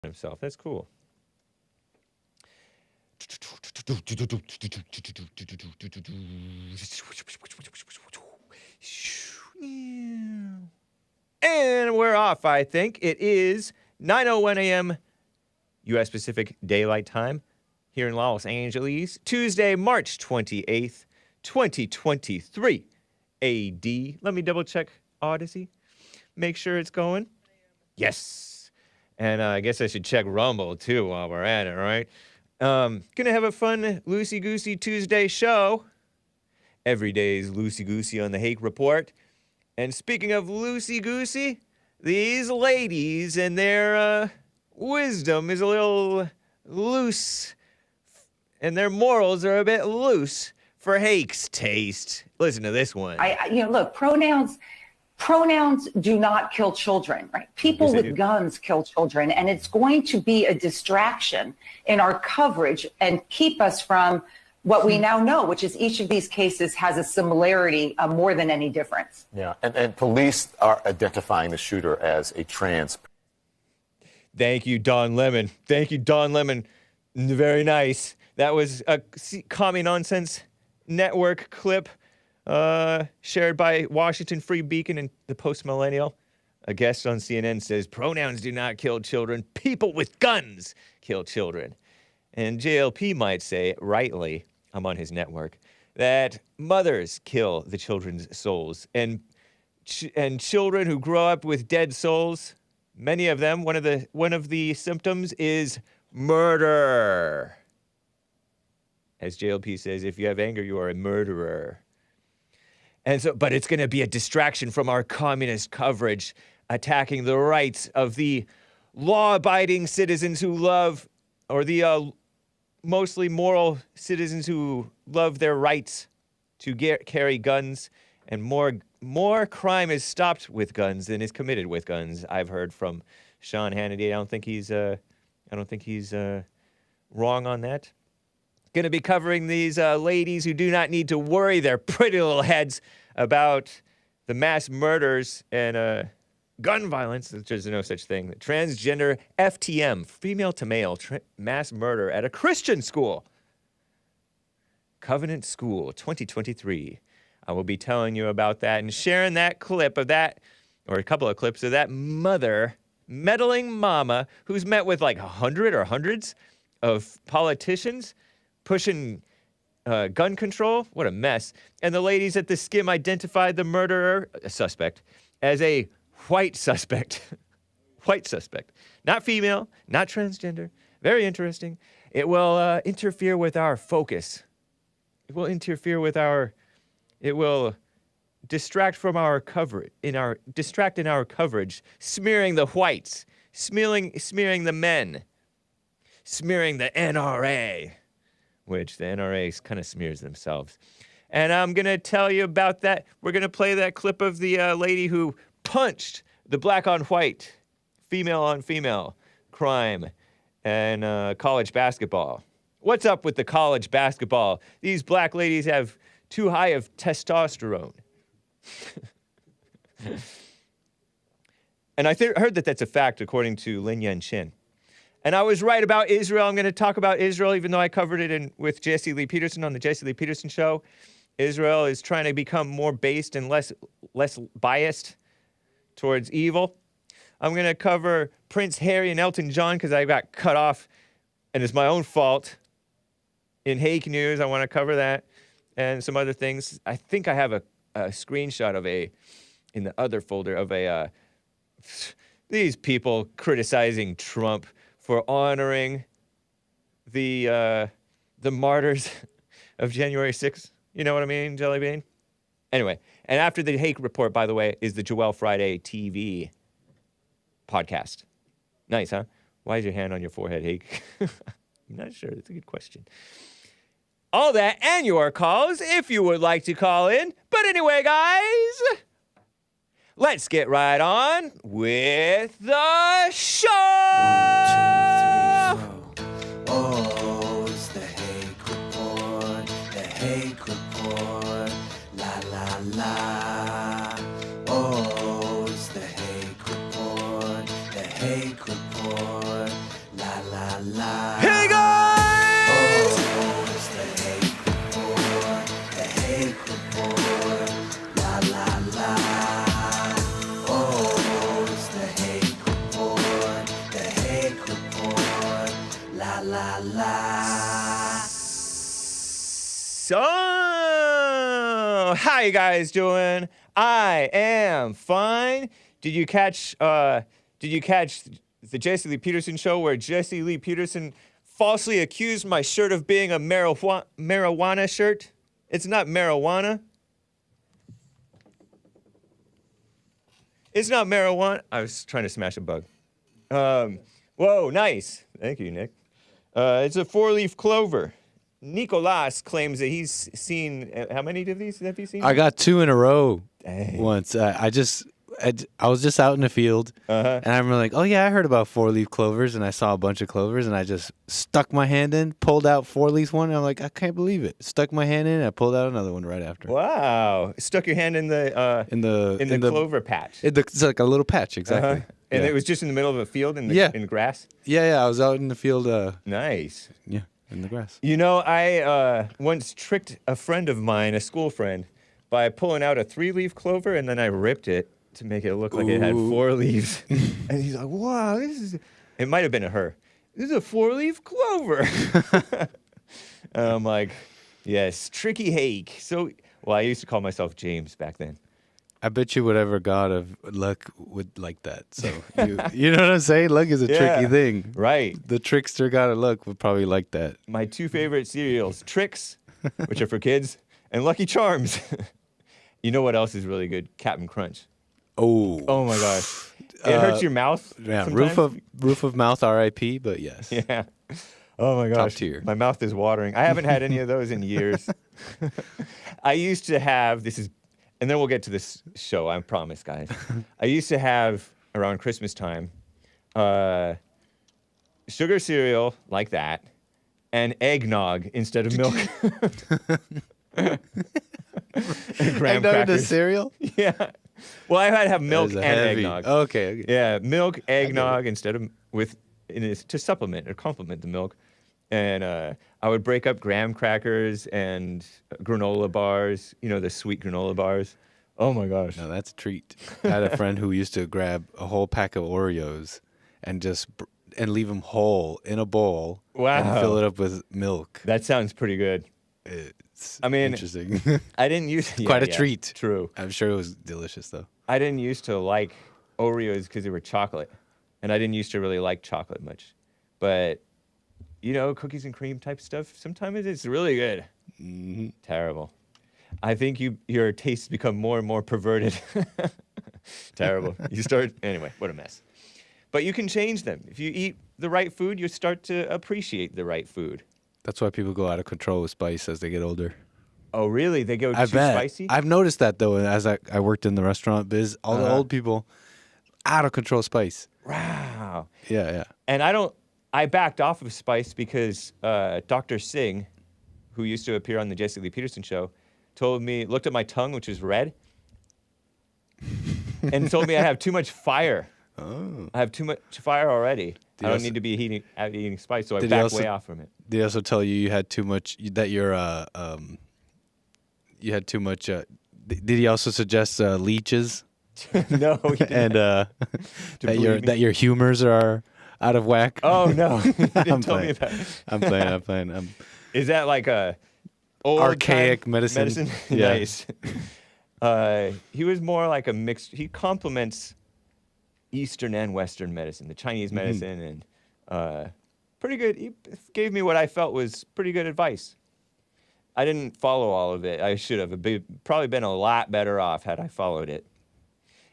himself. That's cool. And we're off, I think. It is 9:01 a.m. U.S. Pacific Daylight Time here in Los Angeles. Tuesday, March 28th, 2023 AD. Let me double check Odyssey. Make sure it's going. Yes. And I guess I should check Rumble, too, while we're at it, right? Gonna have a fun loosey-goosey Tuesday show. Every day is loosey-goosey on the Hake Report. And speaking of loosey-goosey, these ladies and their wisdom is a little loose, and their morals are a bit loose for Hake's taste. Listen to this one. Look, pronouns do not kill children, right? People with guns kill children, and it's going to be a distraction in our coverage and keep us from what we now know, which is each of these cases has a similarity more than any difference. Yeah, and police are identifying the shooter as a trans. Thank you, Don Lemon. Thank you, Don Lemon. Very nice. That was a Commie Nonsense Network clip shared by Washington Free Beacon and the Post Millennial. A guest on CNN says, pronouns do not kill children. People with guns kill children. And JLP might say, rightly, I'm on his network, that mothers kill the children's souls. And children who grow up with dead souls, many of them, one of the symptoms is murder. As JLP says, if you have anger, you are a murderer. And so, but it's going to be a distraction from our communist coverage, attacking the rights of the law-abiding citizens who love, or the mostly moral citizens who love their rights to carry guns, and more crime is stopped with guns than is committed with guns. I've heard from Sean Hannity. I don't think he's wrong on that. Going to be covering these ladies who do not need to worry their pretty little heads about the mass murders and gun violence. There's no such thing. Transgender FTM, female to male, mass murder at a Christian school. Covenant School 2023. I will be telling you about that and sharing that clip of that, or a couple of clips of that meddling mama who's met with like 100 or hundreds of politicians pushing gun control. What a mess. And the ladies at the Skim identified the murderer, suspect, as a white suspect. White suspect. Not female, not transgender. Very interesting. It will interfere with our focus. It will interfere with it will distract from our coverage, distract in our coverage, smearing the whites, smearing the men, smearing the NRA, which the NRA kind of smears themselves. And I'm going to tell you about that. We're going to play that clip of the lady who punched the black on white, female on female crime and college basketball. What's up with the college basketball? These black ladies have too high of testosterone. And I heard that that's a fact, according to Lin Yan Chin. And I was right about Israel. I'm going to talk about Israel, even though I covered it with Jesse Lee Peterson on the Jesse Lee Peterson Show. Israel is trying to become more based and less biased towards evil. I'm going to cover Prince Harry and Elton John because I got cut off, and it's my own fault. In Hake News, I want to cover that and some other things. I think I have a screenshot of in the other folder of these people criticizing Trump for honoring the martyrs of January 6th. You know what I mean, Jelly Bean? Anyway, and after the Hake Report, by the way, is the Joelle Friday TV podcast. Nice, huh? Why is your hand on your forehead, Hake? I'm not sure. That's a good question. All that and your calls if you would like to call in. But anyway, guys, let's get right on with the show. 1, 2, 3, 4. Oh, it's the Hake Report, the Hake Report, la la la. Oh, it's the Hake Report, the Hake Report, la la. So, how you guys doing? I am fine. Did you catch the Jesse Lee Peterson show where Jesse Lee Peterson falsely accused my shirt of being a marijuana shirt? It's not marijuana. It's not marijuana. I was trying to smash a bug. Whoa, nice. Thank you, Nick. It's a 4-leaf clover. Nicolas claims that he's seen, how many of these have you seen? I got 2 in a row Dang. once. I was just out in the field, and I remember like, oh yeah, I heard about 4-leaf clovers, and I saw a bunch of clovers, and I just stuck my hand in, pulled out 4-leaf one, and I'm like, I can't believe it. Stuck my hand in, and I pulled out another one right after. Wow. Stuck your hand in the clover patch. It's like a little patch, exactly. And yeah. it was just in the middle of a field in the grass? Yeah, I was out in the field. Nice. Yeah, in the grass. You know, I once tricked a friend of mine, a school friend, by pulling out a 3-leaf clover, and then I ripped it to make it look like it had 4 leaves. And he's like, wow, it might have been a her. This is a 4-leaf clover. And I'm like, yes, tricky Hake. Well, I used to call myself James back then. I bet you whatever god of luck would like that. So, you know what I'm saying? Luck is a tricky thing. Right. The trickster god of luck would probably like that. My 2 favorite cereals, Trix, which are for kids, and Lucky Charms. You know what else is really good? Captain Crunch. Oh my gosh. It hurts your mouth. Yeah, sometimes. roof of mouth R.I.P., but yes. Yeah. Oh my gosh. Top tier. My mouth is watering. I haven't had any of those in years. I used to have, and then we'll get to this show, I promise, guys. I used to have, around Christmas time, sugar cereal like that, and eggnog instead of milk. Eggnog in the cereal? Yeah. Well, I had to have milk and eggnog. Okay. Yeah, milk, eggnog instead of to supplement or complement the milk. And I would break up graham crackers and granola bars, the sweet granola bars. Oh my gosh. No, that's a treat. I had a friend who used to grab a whole pack of Oreos and and leave them whole in a bowl and fill it up with milk. That sounds pretty good. It's interesting. I didn't use quite a treat. True. I'm sure it was delicious though. I didn't used to like Oreos because they were chocolate, and I didn't used to really like chocolate much. But cookies and cream type stuff, sometimes it's really good. Mm-hmm. Terrible. I think your tastes become more and more perverted. Terrible. Anyway, what a mess. But you can change them. If you eat the right food, you start to appreciate the right food. That's why people go out of control with spice as they get older. Oh, really? They go too spicy? I've noticed that, though, as I worked in the restaurant biz. All the old people, out of control spice. Wow. Yeah. And I backed off of spice because Dr. Singh, who used to appear on the Jesse Lee Peterson show, looked at my tongue, which is red, and told me I have too much fire. Oh. I have too much fire already. I don't need to be eating spice, so I backed way off from it. Did he also tell you had too much, that you're, you had too much, did he also suggest leeches? No, he didn't. And that your humors are out of whack? Oh, no. He didn't tell me that. I'm playing. Is that like a old archaic medicine? Yeah. Nice. He was more like a mixed, he complements Eastern and Western medicine, the Chinese medicine, and pretty good. He gave me what I felt was pretty good advice. I didn't follow all of it. I should have. Probably been a lot better off had I followed it.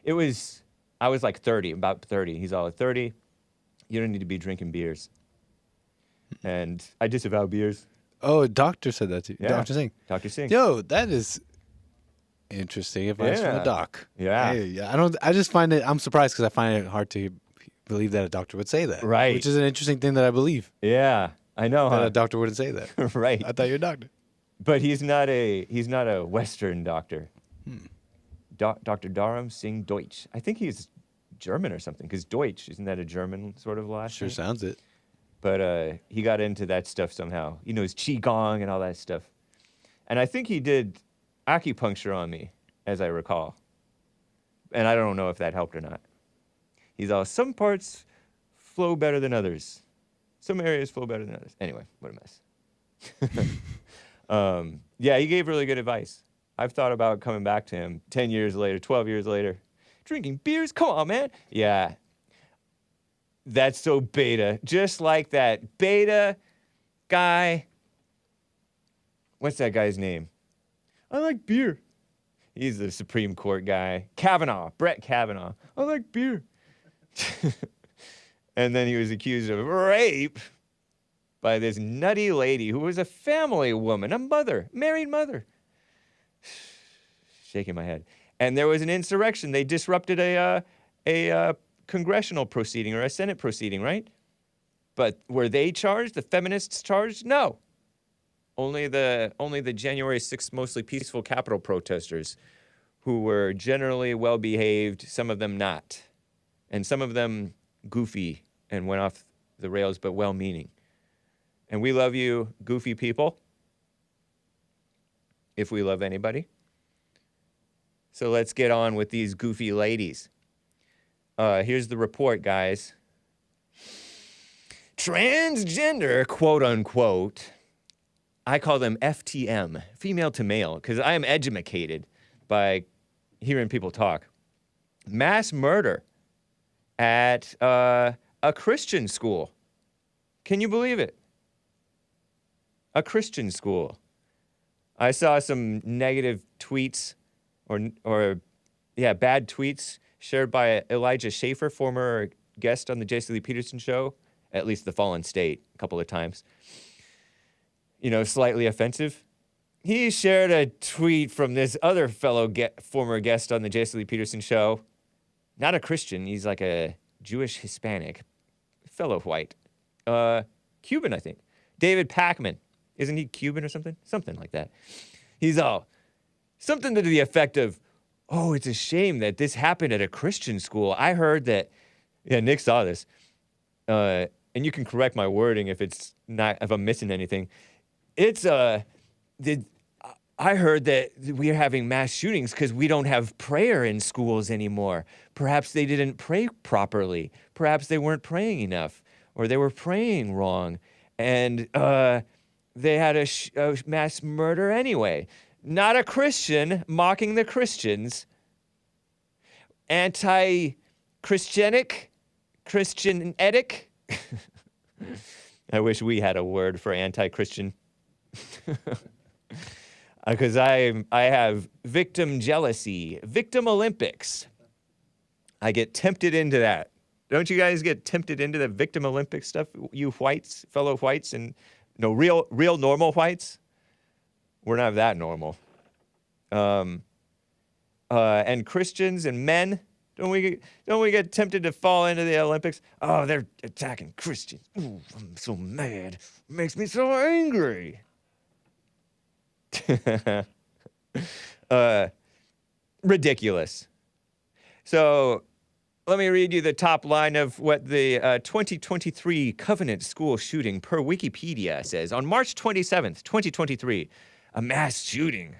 I was like 30, about 30. He's all at 30. You don't need to be drinking beers. And I disavow beers. Oh, a doctor said that to you. Yeah. Dr. Singh. Dr. Singh. Yo, that is interesting advice from a doc. Yeah. Hey, I just find it, I'm surprised because I find it hard to believe that a doctor would say that. Right. Which is an interesting thing that I believe. Yeah, I know. That a doctor wouldn't say that. Right. I thought you were a doctor. But he's not a Western doctor. Dr. Dharam Singh Deutsch. I think he's German or something, because Deutsch, isn't that a German sort of last Sure name? sounds it. But he got into that stuff somehow. He knows Qigong and all that stuff. And I think he did acupuncture on me, as I recall. And I don't know if that helped or not. He's all, some parts flow better than others. Some areas flow better than others. Anyway, what a mess. Yeah, he gave really good advice. I've thought about coming back to him 10 years later, 12 years later. Drinking beers? Come on, man. Yeah. That's so beta. Just like that beta guy. What's that guy's name? I like beer. He's the Supreme Court guy. Kavanaugh. Brett Kavanaugh. I like beer. And then he was accused of rape by this nutty lady who was a family woman, a mother, married mother. Shaking my head. And there was an insurrection. They disrupted a congressional proceeding or a Senate proceeding, right? But were they charged? The feminists charged? No. Only the January 6th mostly peaceful Capitol protesters who were generally well-behaved, some of them not. And some of them goofy and went off the rails, but well-meaning. And we love you, goofy people, if we love anybody. So let's get on with these goofy ladies. Here's the report, guys. Transgender, quote unquote, I call them FTM, female to male, because I am educated by hearing people talk. Mass murder at a Christian school. Can you believe it? A Christian school. I saw some negative tweets or bad tweets shared by Elijah Schaefer, former guest on the Jesse Lee Peterson show, at least the Fallen State, a couple of times. You know, slightly offensive. He shared a tweet from this other fellow former guest on the Jesse Lee Peterson show. Not a Christian. He's like a Jewish Hispanic. Fellow white. Cuban, I think. David Pakman. Isn't he Cuban or something? Something like that. He's all, something to the effect of, oh, it's a shame that this happened at a Christian school. I heard that, yeah, Nick saw this. And you can correct my wording if I'm missing anything. I heard that we are having mass shootings because we don't have prayer in schools anymore. Perhaps they didn't pray properly. Perhaps they weren't praying enough, or they were praying wrong. And they had a mass murder anyway. Not a Christian mocking the Christians. Anti-Christianic? Christianetic? I wish we had a word for anti-Christian. Because I have victim jealousy, victim Olympics. I get tempted into that. Don't you guys get tempted into the victim Olympics stuff, you whites, fellow whites, and no real normal whites? We're not that normal. And Christians and men, don't we get tempted to fall into the Olympics? Oh, they're attacking Christians. Ooh, I'm so mad. It makes me so angry. Ridiculous. So let me read you the top line of what the 2023 Covenant school shooting per Wikipedia says. On March 27th, 2023, a mass shooting.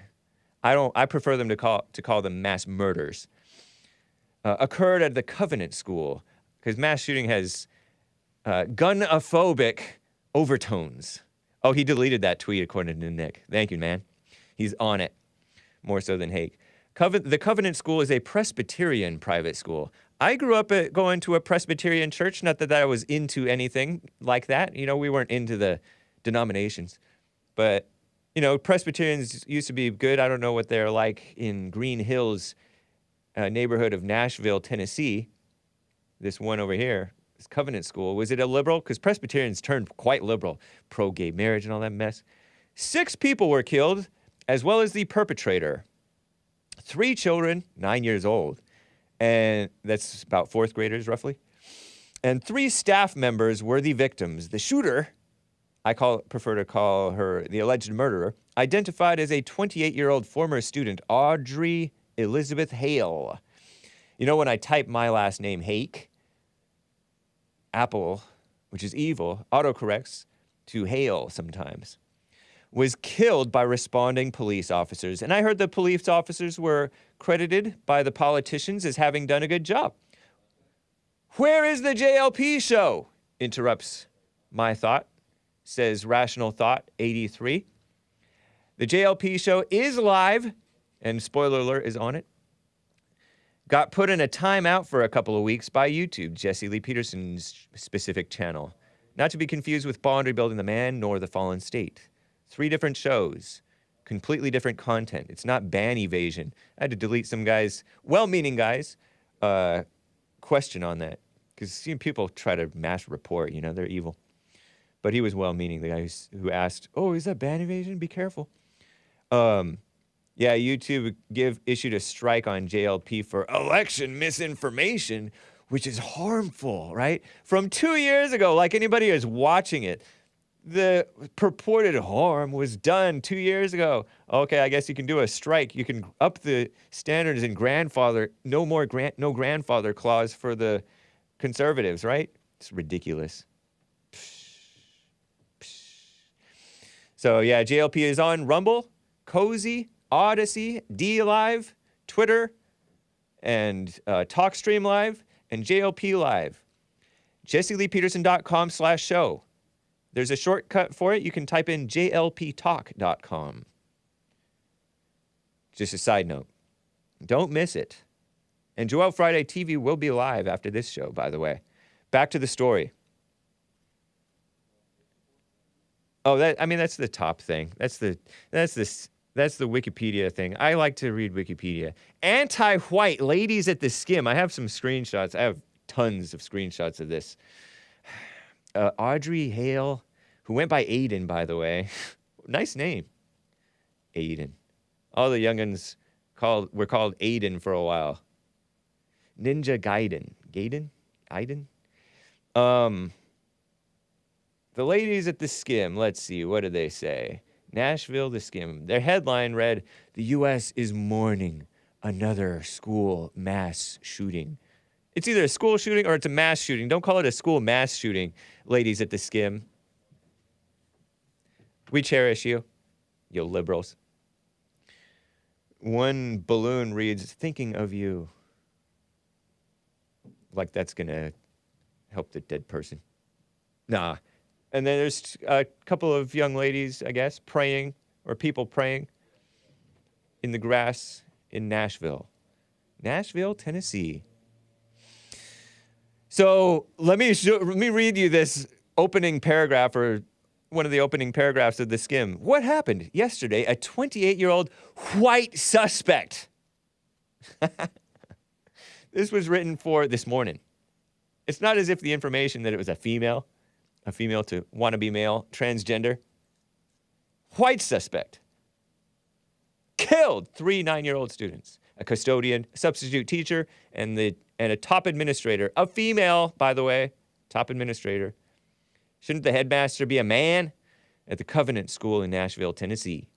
I prefer them to call them mass murders. Occurred at the Covenant school because mass shooting has gunophobic overtones. Oh, he deleted that tweet according to Nick. Thank you, man. He's on it, more so than Hake. The Covenant School is a Presbyterian private school. I grew up going to a Presbyterian church, not that I was into anything like that. You know, we weren't into the denominations. But, you know, Presbyterians used to be good. I don't know what they're like in Green Hills neighborhood of Nashville, Tennessee. This one over here. This Covenant School, was it a liberal? Because Presbyterians turned quite liberal, pro-gay marriage and all that mess. 6 people were killed, as well as the perpetrator. 3 children, 9 years old, and that's about 4th graders roughly. And 3 staff members were the victims. The shooter, prefer to call her the alleged murderer, identified as a 28-year-old former student, Audrey Elizabeth Hale. You know, when I type my last name, Hake, Apple, which is evil, autocorrects to Hale sometimes, was killed by responding police officers. And I heard the police officers were credited by the politicians as having done a good job. Where is the JLP show? Interrupts my thought, says Rational Thought 83. The JLP show is live, and spoiler alert is on it. Got put in a timeout for a couple of weeks by YouTube, Jesse Lee Peterson's specific channel. Not to be confused with Boundary Building the Man nor The Fallen State. 3 different shows, completely different content. It's not ban evasion. I had to delete some guys, well-meaning guys, question on that. Because people try to mass report, they're evil. But he was well-meaning, the guy who asked, oh, is that ban evasion? Be careful. Yeah, YouTube issued a strike on JLP for election misinformation, which is harmful, right? From 2 years ago, like anybody is watching it, the purported harm was done 2 years ago. Okay, I guess you can do a strike. You can up the standards in grandfather, no grandfather clause for the conservatives, right? It's ridiculous. So yeah, JLP is on Rumble, Cozy, Odyssey, D Live, Twitter, and TalkStream Live, and JLP Live. JesseLeePeterson.com/show. There's a shortcut for it. You can type in jlptalk.com. Just a side note. Don't miss it. And Joel Friday TV will be live after this show, by the way. Back to the story. Oh, that's the top thing. That's the Wikipedia thing. I like to read Wikipedia. Anti-white ladies at the skim. I have some screenshots. I have tons of screenshots of this. Audrey Hale, who went by Aiden, by the way. Nice name. Aiden. All the young'uns were called Aiden for a while. Ninja Gaiden. Aiden? The ladies at the skim, let's see, what did they say? Nashville, the skim. Their headline read, "The U.S. is mourning another school mass shooting." It's either a school shooting or it's a mass shooting. Don't call it a school mass shooting, ladies at the skim. We cherish you, you liberals. One balloon reads, "Thinking of you." Like that's going to help the dead person. Nah. And then there's a couple of young ladies, I guess, praying, or people praying in the grass in Nashville. Nashville, Tennessee. So let me read you this opening paragraph, or one of the opening paragraphs of the skim. What happened yesterday? A 28-year-old white suspect. This was written for this morning. It's not as if the information that it was a female to wannabe male, transgender. White suspect. Killed 3 9-year-old students, a custodian, a substitute teacher, and a top administrator. A female, by the way, top administrator. Shouldn't the headmaster be a man? At the Covenant School in Nashville, Tennessee.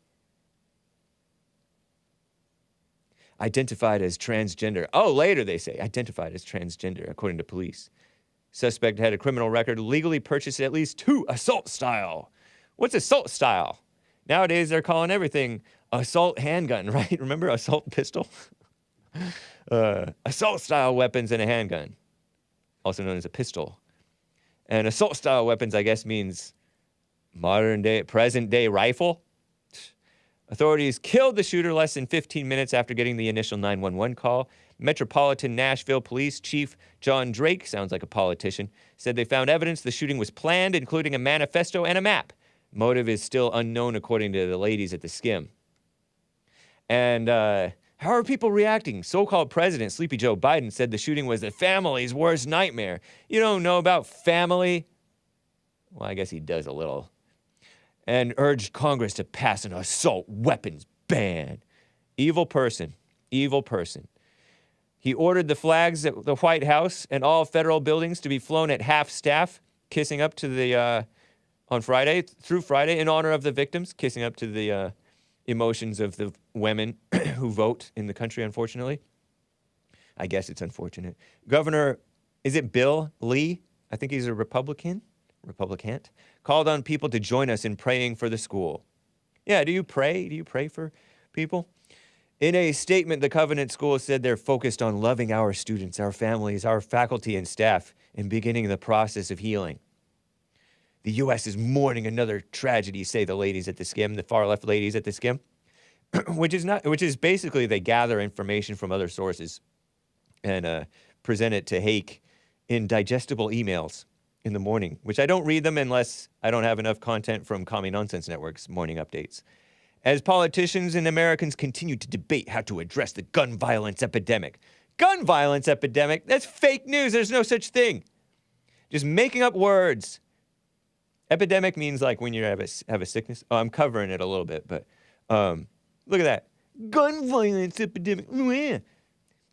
Identified as transgender. Oh, later they say, identified as transgender, according to police. Suspect had a criminal record, legally purchased at least 2 assault style. What's assault style? Nowadays, they're calling everything assault handgun, right? Remember assault pistol? Assault style weapons and a handgun, also known as a pistol. And assault style weapons, I guess, means present day rifle. Authorities killed the shooter less than 15 minutes after getting the initial 911 call. Metropolitan Nashville Police Chief John Drake, sounds like a politician, said they found evidence the shooting was planned, including a manifesto and a map. Motive is still unknown, according to the ladies at the skim. And how are people reacting? So-called President Sleepy Joe Biden said the shooting was the family's worst nightmare. You don't know about family? Well, I guess he does a little. And urged Congress to pass an assault weapons ban. Evil person. Evil person. He ordered the flags at the White House and all federal buildings to be flown at half staff, kissing up to the, on Friday, through Friday, in honor of the victims, kissing up to the emotions of the women who vote in the country, unfortunately. I guess it's unfortunate. Governor, is it Bill Lee? I think he's a Republican, called on people to join us in praying for the school. Yeah, do you pray? Do you pray for people? In a statement, the Covenant School said they're focused on loving our students, our families, our faculty and staff, and beginning the process of healing. The U.S. is mourning another tragedy, say the ladies at the Skim, the far left ladies at the Skim, which is basically they gather information from other sources and present it to Hake in digestible emails in the morning, which I don't read them unless I don't have enough content from Commie Nonsense Network's morning updates. As politicians and Americans continue to debate how to address the gun violence epidemic. Gun violence epidemic? That's fake news. There's no such thing. Just making up words. Epidemic means like when you have a sickness. Oh, I'm covering it a little bit, but look at that. Gun violence epidemic. Ooh, yeah.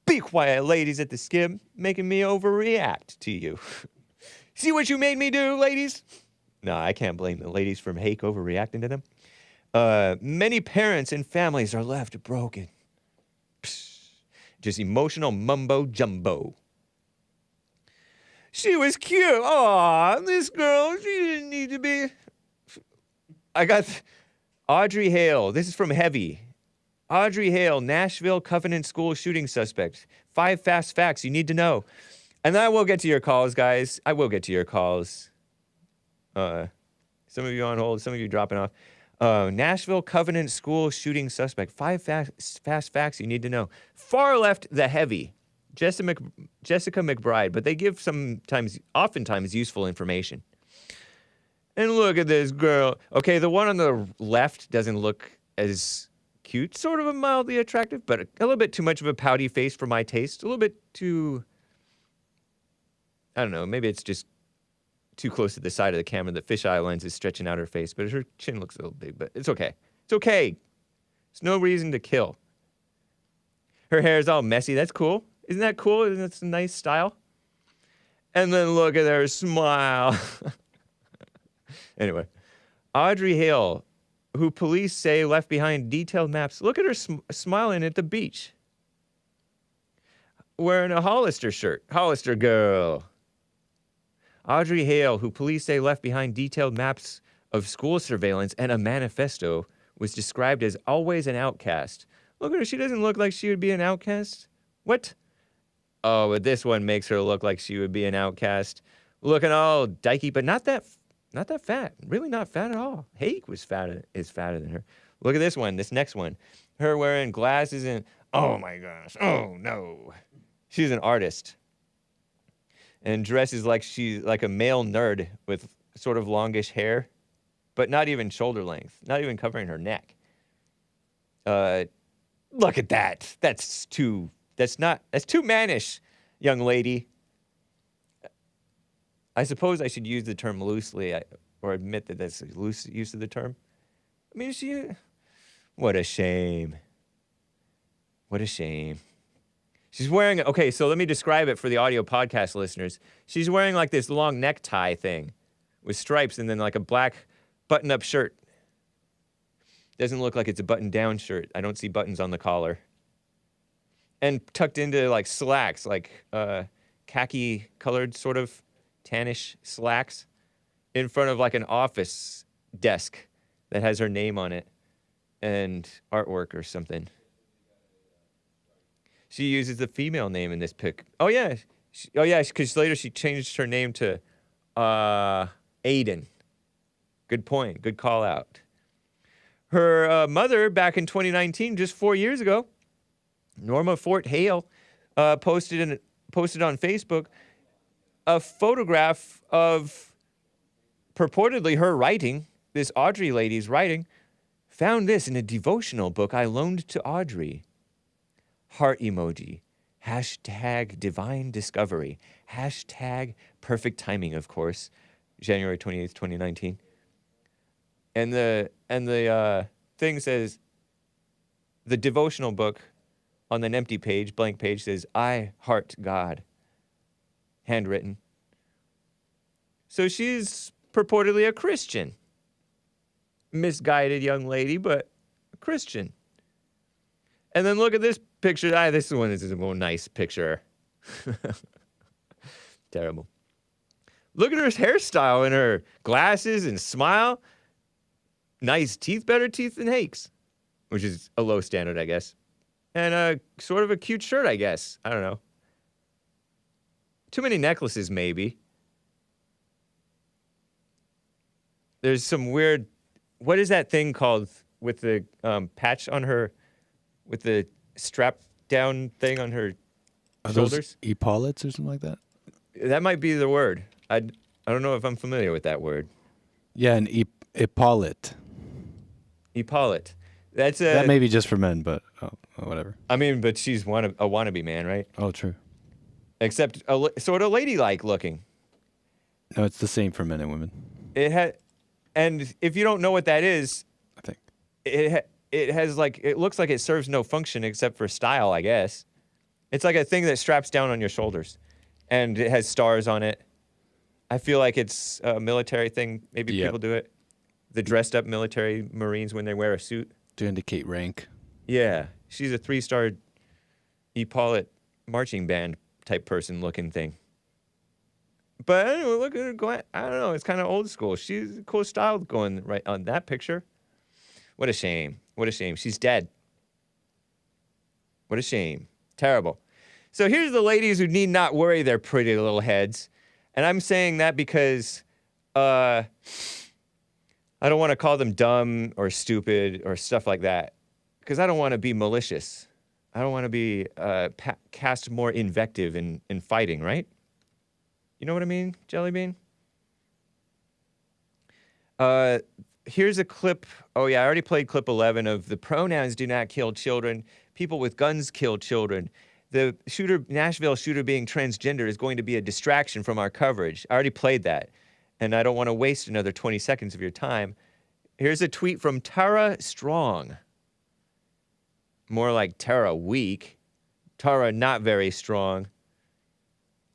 Be quiet, ladies at the Skim, making me overreact to you. See what you made me do, ladies? No, I can't blame the ladies from Hake overreacting to them. Many parents and families are left broken. Psst. Just emotional mumbo jumbo. She was cute. Aw, this girl, she didn't need to be. I got Audrey Hale. This is from Heavy. Audrey Hale, Nashville Covenant School shooting suspect. 5 fast facts you need to know. And I will get to your calls, guys. I will get to your calls. Some of you on hold, some of you dropping off. Nashville Covenant School shooting suspect. 5 fast facts you need to know. Far left, the Heavy. Jessica McBride, but they give oftentimes useful information. And look at this girl. Okay, the one on the left doesn't look as cute, sort of a mildly attractive, but a little bit too much of a pouty face for my taste. A little bit too, I don't know, maybe it's just too close to the side of the camera. The fisheye lens is stretching out her face, but her chin looks a little big, but it's okay. It's okay. There's no reason to kill. Her hair is all messy. That's cool. Isn't that cool? Isn't that a nice style? And then look at her smile. Anyway, Audrey Hale, who police say left behind detailed maps. Look at her smiling at the beach. Wearing a Hollister shirt. Hollister girl. Audrey Hale, who police say left behind detailed maps of school surveillance and a manifesto, was described as always an outcast. Look at her. She doesn't look like she would be an outcast. What? Oh, but this one makes her look like she would be an outcast. Looking all dykey, but not that fat. Really not fat at all. Hake is fatter than her. Look at this one, this next one. Her wearing glasses and, oh my gosh, oh no. She's an artist. And dresses like she's like a male nerd with sort of longish hair, but not even shoulder length, not even covering her neck. Look at that. That's too mannish, young lady. I suppose I should use the term loosely, or admit that that's a loose use of the term. I mean, what a shame. What a shame. She's wearing, okay, so let me describe it for the audio podcast listeners. She's wearing like this long necktie thing with stripes and then like a black button-up shirt. Doesn't look like it's a button-down shirt. I don't see buttons on the collar. And tucked into like slacks, like khaki-colored sort of tannish slacks in front of like an office desk that has her name on it and artwork or something. She uses the female name in this pic. Oh, yeah. Because later she changed her name to Aiden. Good point. Good call out. Her mother, back in 2019, just 4 years ago, Norma Fort Hale, posted on Facebook a photograph of purportedly her writing, this Audrey lady's writing. Found this in a devotional book I loaned to Audrey. Heart emoji. Hashtag divine discovery. Hashtag perfect timing, of course. January 28th, 2019. And the thing says, the devotional book on an empty page, blank page, says, I heart God. Handwritten. So she's purportedly a Christian. Misguided young lady, but a Christian. And then look at this picture. This one is a more nice picture. Terrible. Look at her hairstyle and her glasses and smile. Nice teeth, better teeth than Hake's, which is a low standard, I guess. And sort of a cute shirt, I guess. I don't know. Too many necklaces, maybe. There's some weird. What is that thing called with the patch on her, with the strap down thing on her Are shoulders? those epaulets or something like that? That might be the word. I don't know if I'm familiar with that word. Yeah, an epaulet. Epaulet. That's That may be just for men, but whatever. I mean, but she's a wannabe man, right? Oh, true. Except sort of ladylike looking. No, it's the same for men and women, And if you don't know what that is, I think. it has like, it looks like it serves no function except for style, I guess. It's like a thing that straps down on your shoulders, and it has stars on it. I feel like it's a military thing. Maybe Yep. people do it. The dressed up military Marines when they wear a suit. To indicate rank. Yeah, she's a 3-star epaulet marching band type person looking thing. But anyway, look at her going. I don't know. It's kind of old school. She's a cool style going right on that picture. What a shame. What a shame. She's dead. What a shame. Terrible. So here's the ladies who need not worry their pretty little heads. And I'm saying that because I don't want to call them dumb or stupid or stuff like that. Because I don't want to be malicious. I don't want to be cast more invective in fighting, right? You know what I mean, Jelly Bean? Here's a clip. Oh, yeah, I already played clip 11 of the pronouns do not kill children. People with guns kill children. The Nashville shooter being transgender is going to be a distraction from our coverage. I already played that, and I don't want to waste another 20 seconds of your time. Here's a tweet from Tara Strong. More like Tara weak. Tara not very strong.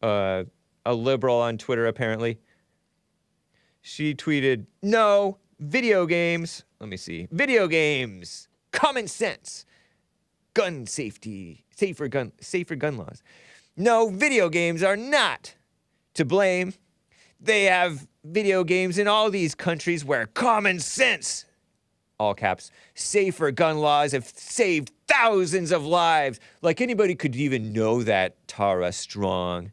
A liberal on Twitter, apparently. She tweeted, no, video games. Let me see. Video games. Common sense. Gun safety. Safer gun laws. No, video games are not to blame. They have video games in all these countries where common sense, all caps, safer gun laws have saved thousands of lives. Like anybody could even know that, Tara Strong.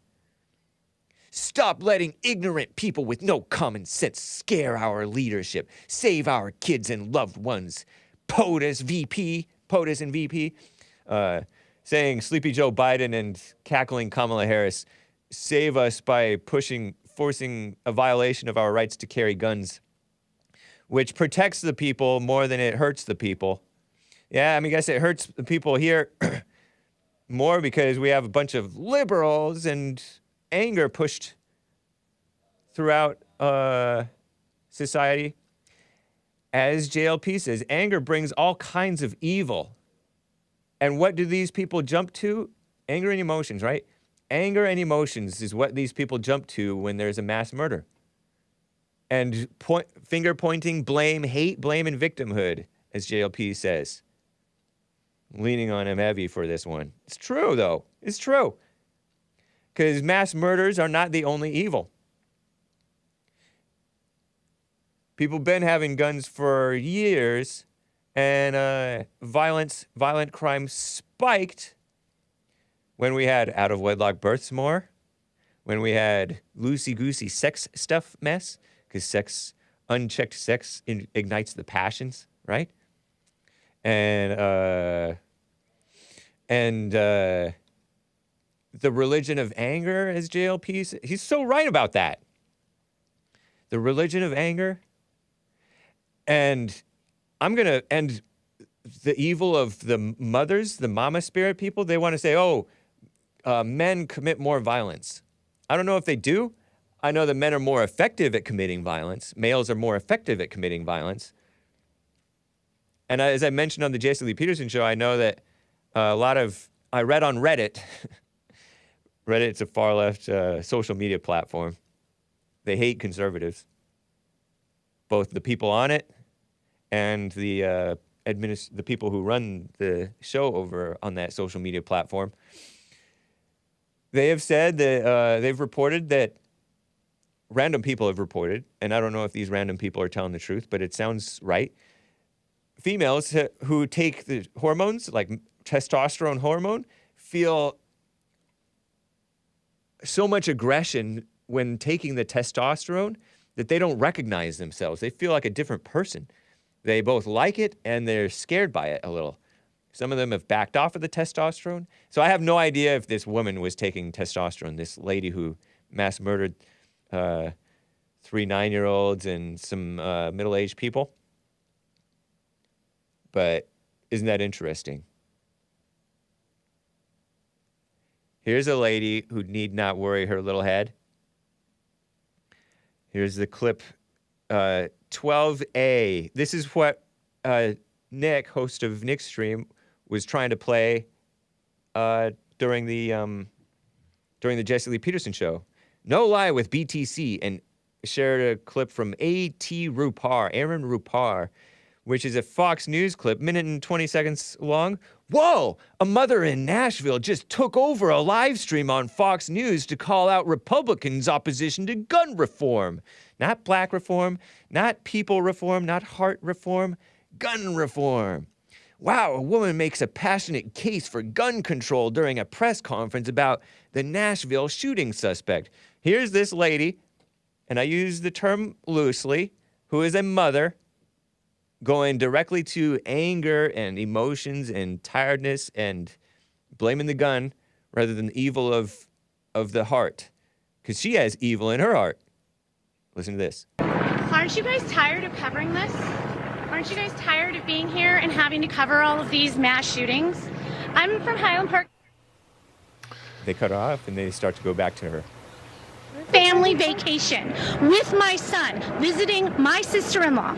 Stop letting ignorant people with no common sense scare our leadership. Save our kids and loved ones. POTUS and VP, saying Sleepy Joe Biden and cackling Kamala Harris save us by forcing a violation of our rights to carry guns, which protects the people more than it hurts the people. Yeah, I mean, I guess it hurts the people here more because we have a bunch of liberals and anger pushed throughout society. As JLP says, anger brings all kinds of evil. And what do these people jump to? Anger and emotions, right? Anger and emotions is what these people jump to when there's a mass murder. And finger pointing, blame, hate, blame, and victimhood, as JLP says. Leaning on him heavy for this one. It's true, though. It's true. Because mass murders are not the only evil. People have been having guns for years, and violent crime spiked when we had out-of-wedlock births more, when we had loosey-goosey sex stuff mess, because unchecked sex ignites the passions, right? And the religion of anger, as JLP said, he's so right about that. The religion of anger. And I'm going to end the evil of the mothers, the mama spirit people. They want to say, men commit more violence. I don't know if they do. I know that men are more effective at committing violence. Males are more effective at committing violence. And as I mentioned on the Jason Lee Peterson show, I know that I read on Reddit. Reddit's a far left social media platform. They hate conservatives. Both the people on it and the people who run the show over on that social media platform. They have said that they've reported that random people have reported, and I don't know if these random people are telling the truth, but it sounds right. Females who take the hormones, like testosterone hormone, feel so much aggression when taking the testosterone that they don't recognize themselves. They feel like a different person. They both like it and they're scared by it a little. Some of them have backed off of the testosterone. So I have no idea if this woman was taking testosterone, this lady who mass murdered 3 9-year-olds and some middle-aged people. But isn't that interesting? Here's a lady who need not worry her little head. Here's the clip 12A. This is what Nick, host of Nick's stream, was trying to play during the Jesse Lee Peterson show. No Lie with BTC, and shared a clip from Aaron Rupar, which is a Fox News clip, minute and 20 seconds long. Whoa! A mother in Nashville just took over a live stream on Fox News to call out Republicans' opposition to gun reform. Not black reform, not people reform, not heart reform, gun reform. Wow, a woman makes a passionate case for gun control during a press conference about the Nashville shooting suspect. Here's this lady, and I use the term loosely, who is a mother, going directly to anger and emotions and tiredness and blaming the gun rather than the evil of the heart. Because she has evil in her heart. Listen to this. Aren't you guys tired of covering this? Aren't you guys tired of being here and having to cover all of these mass shootings? I'm from Highland Park. They cut her off and they start to go back to her. Family vacation with my son, visiting my sister-in-law.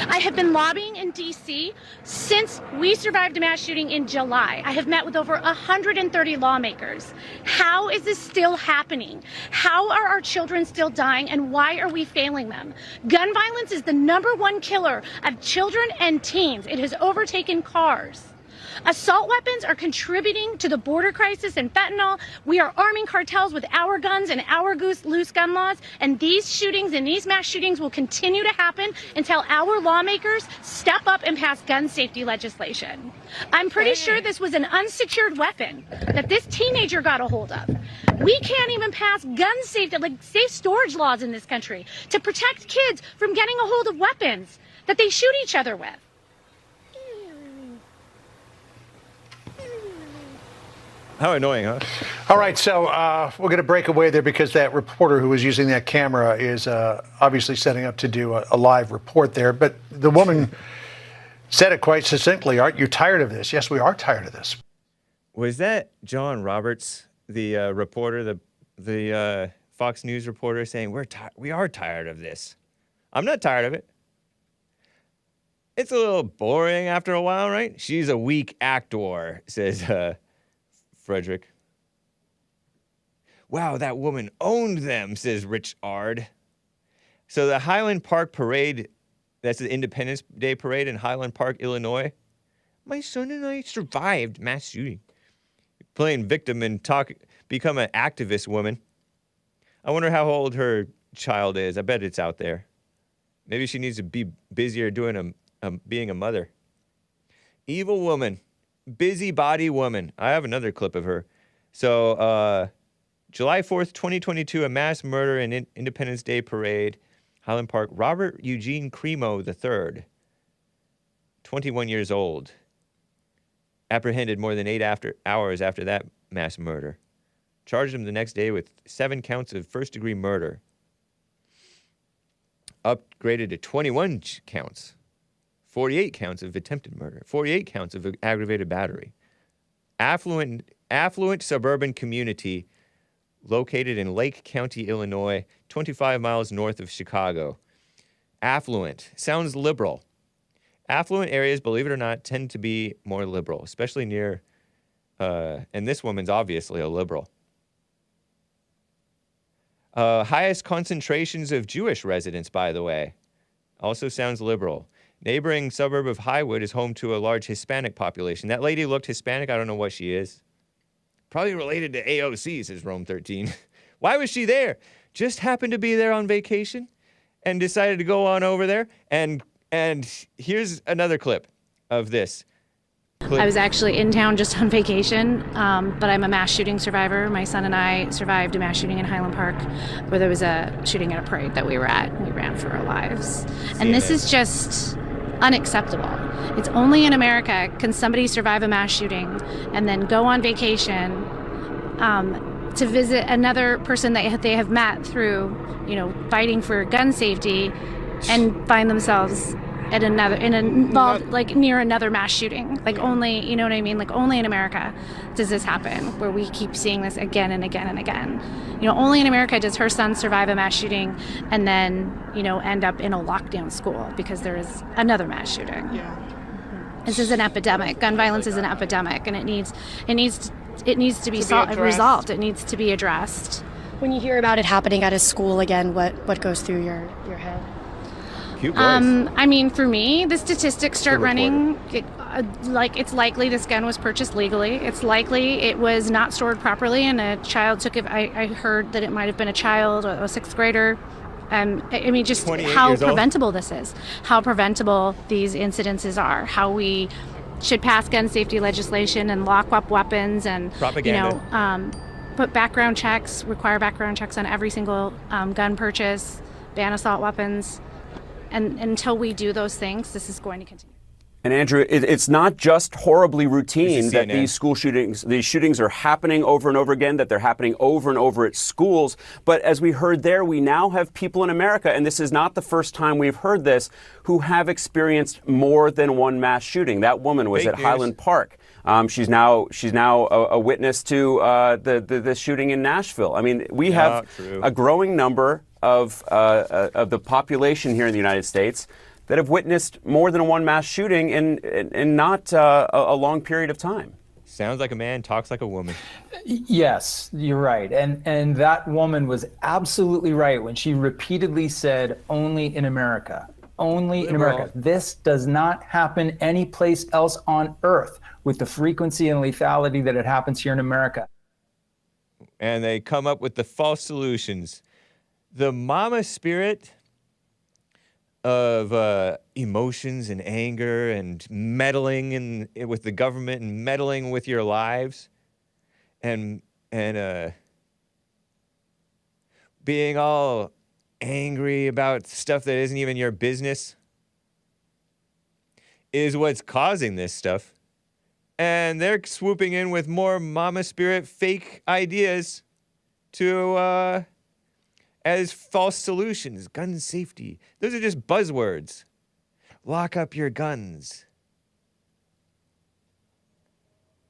I have been lobbying in D.C. since we survived a mass shooting in July. I have met with over 130 lawmakers. How is this still happening? How are our children still dying, and why are we failing them? Gun violence is the #1 killer of children and teens. It has overtaken cars. Assault weapons are contributing to the border crisis and fentanyl. We are arming cartels with our guns and our loose gun laws. And these shootings and these mass shootings will continue to happen until our lawmakers step up and pass gun safety legislation. I'm pretty sure this was an unsecured weapon that this teenager got a hold of. We can't even pass gun safety, like safe storage laws in this country to protect kids from getting a hold of weapons that they shoot each other with. How annoying, huh? All right, so we're going to break away there because that reporter who was using that camera is obviously setting up to do a live report there. But the woman said it quite succinctly. Aren't you tired of this? Yes, we are tired of this. Was that John Roberts, the reporter, the Fox News reporter, saying we are tired of this? I'm not tired of it. It's a little boring after a while, right? She's a weak actor, says Frederick. Wow, that woman owned them, says Rich Ard. So the Highland Park Parade, that's the Independence Day Parade in Highland Park, Illinois. My son and I survived mass shooting. Playing victim and become an activist woman. I wonder how old her child is. I bet it's out there. Maybe she needs to be busier doing being a mother. Evil woman. Busybody woman. I have another clip of her. So, July 4th, 2022, a mass murder and Independence Day parade. Highland Park. Robert Eugene Cremo III, 21 years old. Apprehended more than 8 hours after that mass murder. Charged him the next day with 7 counts of first-degree murder. Upgraded to 21 counts. 48 counts of attempted murder, 48 counts of aggravated battery. Affluent suburban community located in Lake County, Illinois, 25 miles north of Chicago. Affluent. Sounds liberal. Affluent areas, believe it or not, tend to be more liberal, especially near, and this woman's obviously a liberal. Highest concentrations of Jewish residents, by the way. Also sounds liberal. Neighboring suburb of Highwood is home to a large Hispanic population. That lady looked Hispanic. I don't know what she is. Probably related to AOC, says Rome 13. Why was she there? Just happened to be there on vacation and decided to go on over there. And here's another clip of this. I was actually in town just on vacation, but I'm a mass shooting survivor. My son and I survived a mass shooting in Highland Park where there was a shooting at a parade that we were at. We ran for our lives. And this is just unacceptable. It's only in America can somebody survive a mass shooting and then go on vacation to visit another person that they have met through, fighting for gun safety, and find themselves at involved like near another mass shooting. Like only, you know what I mean? Like only in America does this happen, where we keep seeing this again and again and again. Only in America does her son survive a mass shooting and then, end up in a lockdown school because there is another mass shooting. Yeah. This is an epidemic. Gun violence is an epidemic, and it needs to be resolved. It needs to be addressed. When you hear about it happening at a school again, what goes through your head? Cute voice. I mean, for me, the statistics start running. It's likely this gun was purchased legally. It's likely it was not stored properly, and a child took it. I heard that it might have been a child, a sixth grader. I mean, just how preventable this is, how preventable these incidences are, how we should pass gun safety legislation and lock up weapons and propaganda. Put background checks, require background checks on every single gun purchase, ban assault weapons. And until we do those things, this is going to continue. And Andrew, it's not just horribly routine that these school shootings, these shootings are happening over and over again, that they're happening over and over at schools. But as we heard there, we now have people in America, and this is not the first time we've heard this, who have experienced more than one mass shooting. That woman was at Highland Park. She's now a witness to the shooting in Nashville. I mean, we have a growing number of the population here in the United States that have witnessed more than one mass shooting in not a long period of time. Sounds like a man, talks like a woman. Yes, you're right. And that woman was absolutely right when she repeatedly said, only in America. Only in America. This does not happen anyplace else on earth with the frequency and lethality that it happens here in America. And they come up with the false solutions. The mama spirit of emotions and anger and meddling with the government and meddling with your lives and being all angry about stuff that isn't even your business is what's causing this stuff. And they're swooping in with more mama spirit fake ideas to as false solutions. Gun safety. Those are just buzzwords. Lock up your guns.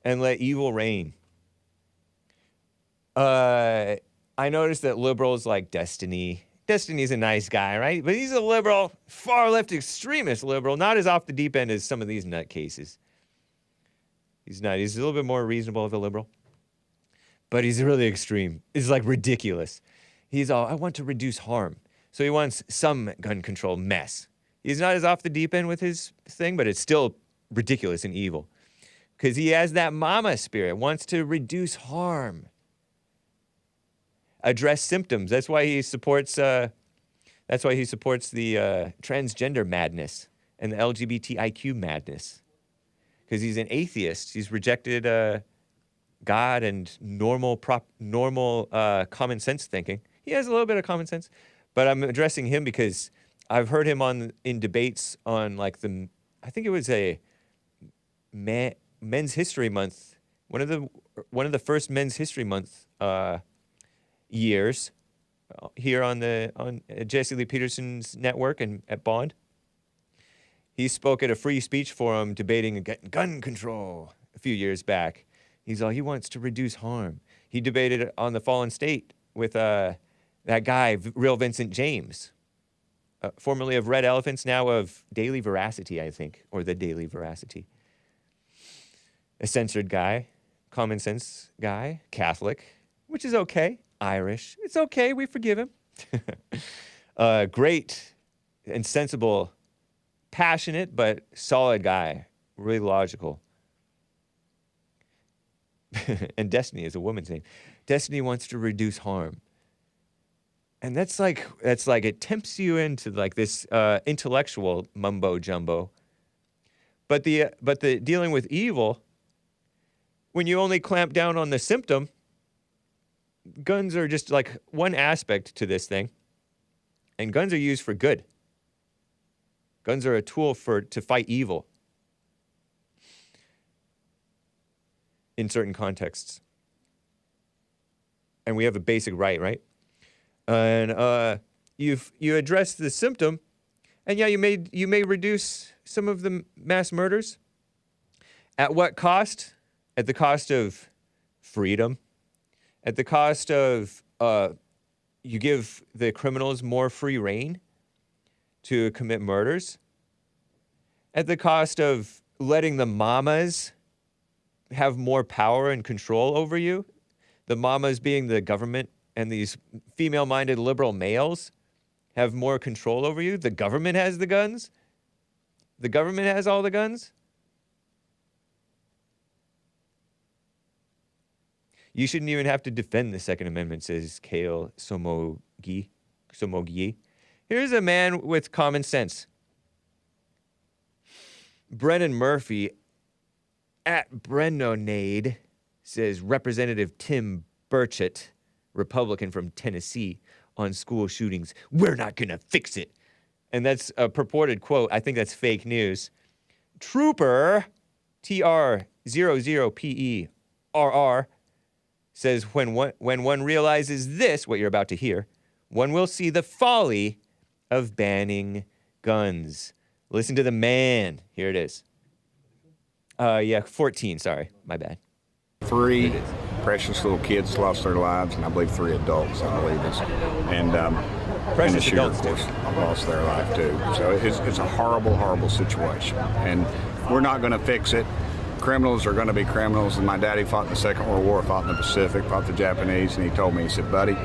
And let evil reign. I noticed that liberals like Destiny. Destiny's a nice guy, right? But he's a liberal, far left extremist liberal, not as off the deep end as some of these nutcases. He's not. He's a little bit more reasonable of a liberal. But he's really extreme. It's like ridiculous. He's all, I want to reduce harm. So he wants some gun control mess. He's not as off the deep end with his thing, but it's still ridiculous and evil. Because he has that mama spirit, wants to reduce harm. Address symptoms. That's why he supports the transgender madness and the LGBTIQ madness. Because he's an atheist. He's rejected God and normal common sense thinking. He has a little bit of common sense, but I'm addressing him because I've heard him in debates on I think it was a Men's History Month, one of the first Men's History Month years here on Jesse Lee Peterson's network and at Bond. He spoke at a free speech forum debating gun control a few years back. He wants to reduce harm. He debated on the Fallen State with that guy, Real Vincent James, formerly of Red Elephants, now of Daily Veracity, I think, or the Daily Veracity. A censored guy, common sense guy, Catholic, which is okay. Irish, it's okay, we forgive him. Great and sensible, passionate, but solid guy, really logical. And Destiny is a woman's name. Destiny wants to reduce harm. And that's like it tempts you into like this intellectual mumbo jumbo. But the dealing with evil, when you only clamp down on the symptom, guns are just like one aspect to this thing. And guns are used for good. Guns are a tool to fight evil in certain contexts. And we have a basic right? And you address the symptom, and yeah, you may reduce some of the mass murders. At what cost? At the cost of freedom. At the cost of you give the criminals more free reign to commit murders. At the cost of letting the mamas have more power and control over you. The mamas being the government, and these female-minded liberal males have more control over you. The government has the guns. The government has all the guns. You shouldn't even have to defend the Second Amendment, says Kale Somogi. Here's a man with common sense. Brennan Murphy at Brennonade says Representative Tim Burchett, Republican from Tennessee, on school shootings. We're not going to fix it. And that's a purported quote. I think that's fake news. Trooper, TR00PERR, says when one realizes this, what you're about to hear, one will see the folly of banning guns. Listen to the man. Here it is. 14, sorry. My bad. 3 precious little kids lost their lives, and I believe 3 adults, I believe it is. And precious shooter, adults, of course, lost their life too. So it's a horrible, horrible situation. And we're not going to fix it. Criminals are going to be criminals. And my daddy fought in the Second World War, fought in the Pacific, fought the Japanese, and he told me, he said, buddy,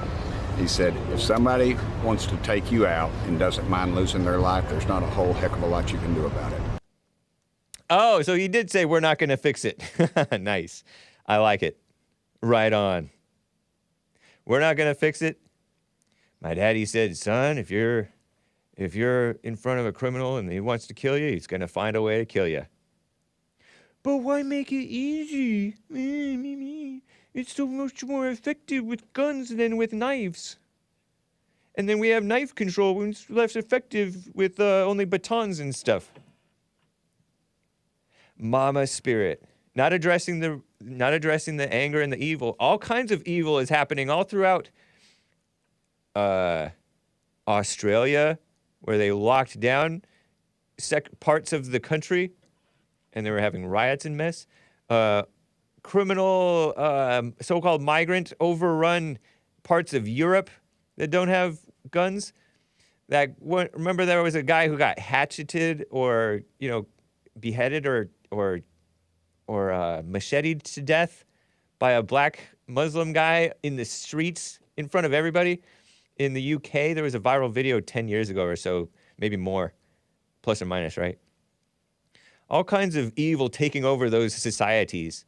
he said, if somebody wants to take you out and doesn't mind losing their life, there's not a whole heck of a lot you can do about it. Oh, so he did say we're not going to fix it. Nice. I like it. Right on. We're not going to fix it. My daddy said, son, if you're in front of a criminal and he wants to kill you, he's going to find a way to kill you. But why make it easy? It's so much more effective with guns than with knives. And then we have knife control when it's less effective with only batons and stuff. Mama spirit. Not addressing the anger and the evil. All kinds of evil is happening all throughout Australia, where they locked down parts of the country, and they were having riots and mess. Criminal, so-called migrant overrun parts of Europe that don't have guns. Remember there was a guy who got hatcheted or beheaded or macheted to death by a black Muslim guy in the streets in front of everybody. In the UK, there was a viral video 10 years ago or so, maybe more, plus or minus, right? All kinds of evil taking over those societies.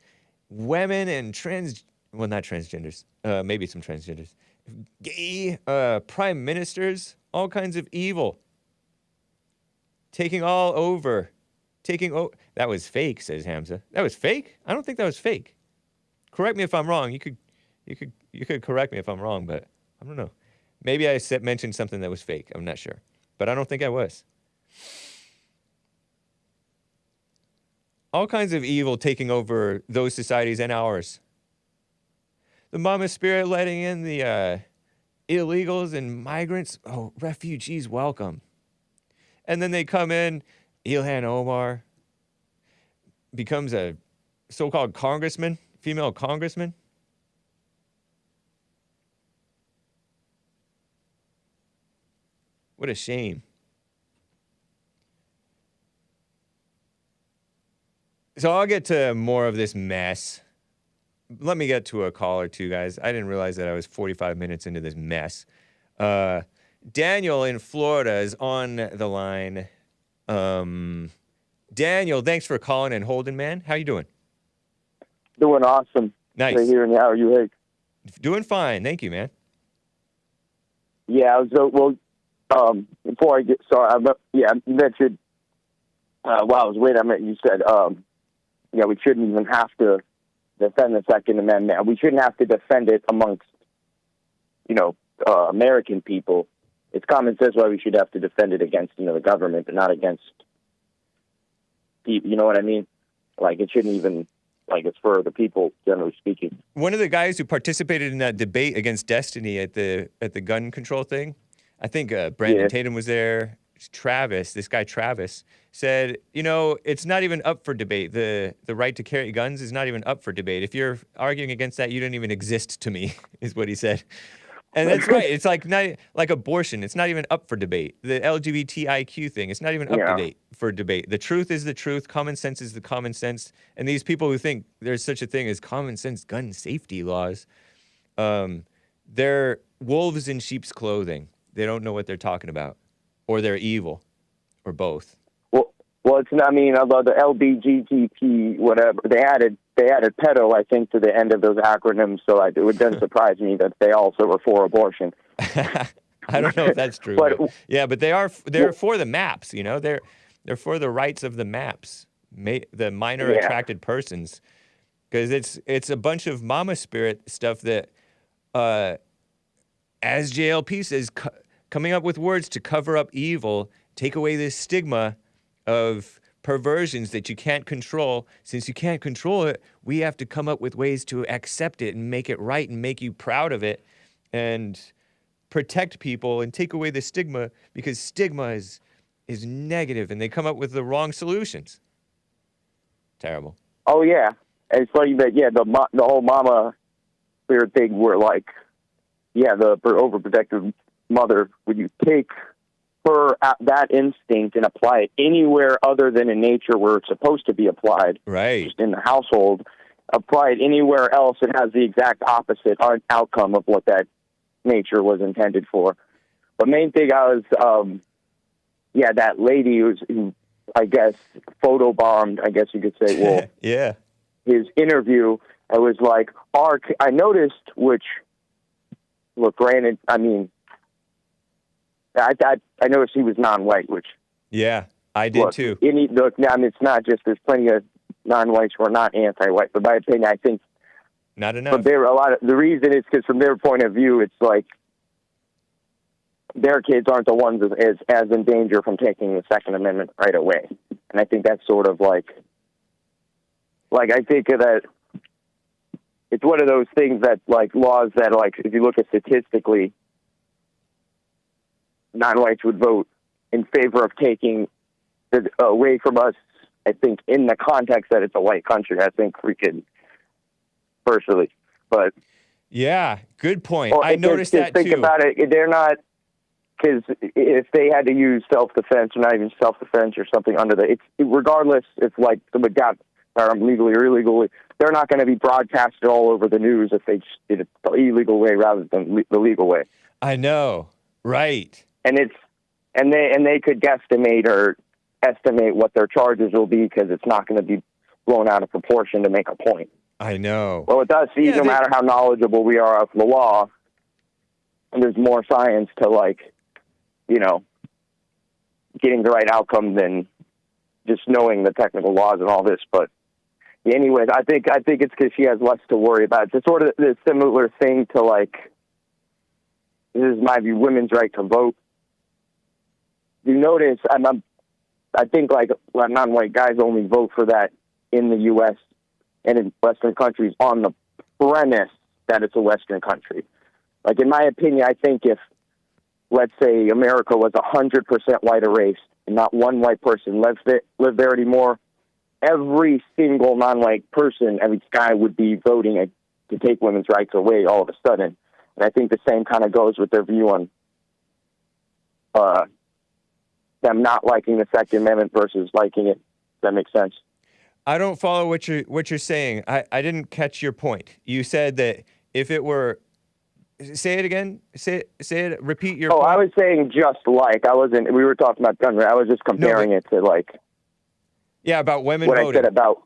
Women and not transgenders, maybe some transgenders. Gay prime ministers, all kinds of evil. Taking all over. That was fake, says HAMZA. That was fake? I don't think that was fake. Correct me if I'm wrong. You could correct me if I'm wrong, but I don't know. Maybe I mentioned something that was fake. I'm not sure. But I don't think I was. All kinds of evil taking over those societies and ours. The mama spirit letting in the illegals and migrants. Oh, refugees, welcome. And then they come in. Ilhan Omar becomes a so-called congressman, female congressman. What a shame. So I'll get to more of this mess. Let me get to a call or two, guys. I didn't realize that I was 45 minutes into this mess. Daniel in Florida is on the line. Daniel, thanks for calling and holding, man. How you doing? Doing awesome. Nice. Right here, and how are you, Hake? Doing fine. Thank you, man. Yeah, before I get started, I mentioned While I was waiting, you said, we shouldn't even have to defend the Second Amendment. We shouldn't have to defend it amongst, American people. It's common sense why we should have to defend it against, the government, but not against people. You know what I mean? Like, it shouldn't even, it's for the people, generally speaking. One of the guys who participated in that debate against Destiny at the gun control thing, I think Brandon Tatum was there. This guy Travis, said, it's not even up for debate. The right to carry guns is not even up for debate. If you're arguing against that, you don't even exist to me, is what he said. And that's right. It's like abortion. It's not even up for debate. The LGBTIQ thing, it's not even up to date for debate. The truth is the truth. Common sense is the common sense. And these people who think there's such a thing as common sense gun safety laws, they're wolves in sheep's clothing. They don't know what they're talking about. Or they're evil. Or both. Well, it's not, although the LBGTP, whatever, they added pedo, I think, to the end of those acronyms, so it would then surprise me that they also were for abortion. I don't know if that's true. but they're for the maps, they're for the rights of the maps, the minor attracted persons, because it's a bunch of mama spirit stuff that, as JLP says, coming up with words to cover up evil, take away this stigma of perversions that you can't control. Since you can't control it, we have to come up with ways to accept it and make it right and make you proud of it and protect people and take away the stigma, because stigma is negative and they come up with the wrong solutions. Terrible. Oh, yeah. And it's funny that, the whole mama spirit thing where, the overprotective mother, would you take her that instinct and apply it anywhere other than in nature where it's supposed to be applied, right? Just in the household, apply it anywhere else, it has the exact opposite outcome of what that nature was intended for. But main thing I was, that lady who I guess photobombed, I guess you could say, well, yeah, his interview. I was like, I noticed, which, look, granted, I noticed he was non-white, which... Yeah, I did too. It's not just, there's plenty of non-whites who are not anti-white, but by opinion, I think... Not enough. But the reason is because from their point of view, it's like their kids aren't the ones as in danger from taking the Second Amendment right away. And I think that's sort of I think that it's one of those things that, laws that, if you look at statistically, non-whites would vote in favor of taking it away from us, I think, in the context that it's a white country. I think freaking personally. But yeah, good point. I noticed that too. Think about it. They're not, because if they had to use self-defense, or not even self-defense or something under regardless if someone got legally or illegally, they're not going to be broadcasted all over the news if they just did it the illegal way rather than the legal way. I know. Right. And they could guesstimate or estimate what their charges will be, because it's not going to be blown out of proportion to make a point. I know. Well, with us, no matter how knowledgeable we are of the law, there's more science to getting the right outcome than just knowing the technical laws and all this. But anyways, I think it's because she has less to worry about. It's sort of the similar thing to this is my view, women's right to vote. You notice, I think non-white guys only vote for that in the U.S. and in Western countries on the premise that it's a Western country. In my opinion, I think if, let's say, America was 100% white erased and not one white person lived there anymore, every single non-white person, every guy would be voting to take women's rights away all of a sudden. And I think the same kind of goes with their view on them not liking the Second Amendment versus liking it. Does that make sense? I don't follow what you're saying. I didn't catch your point. You said that if it were... Say it again. Say it. Repeat your point. I was saying just I wasn't... We were talking about gun rights. I was just comparing it to Yeah, about women what voting. I said about...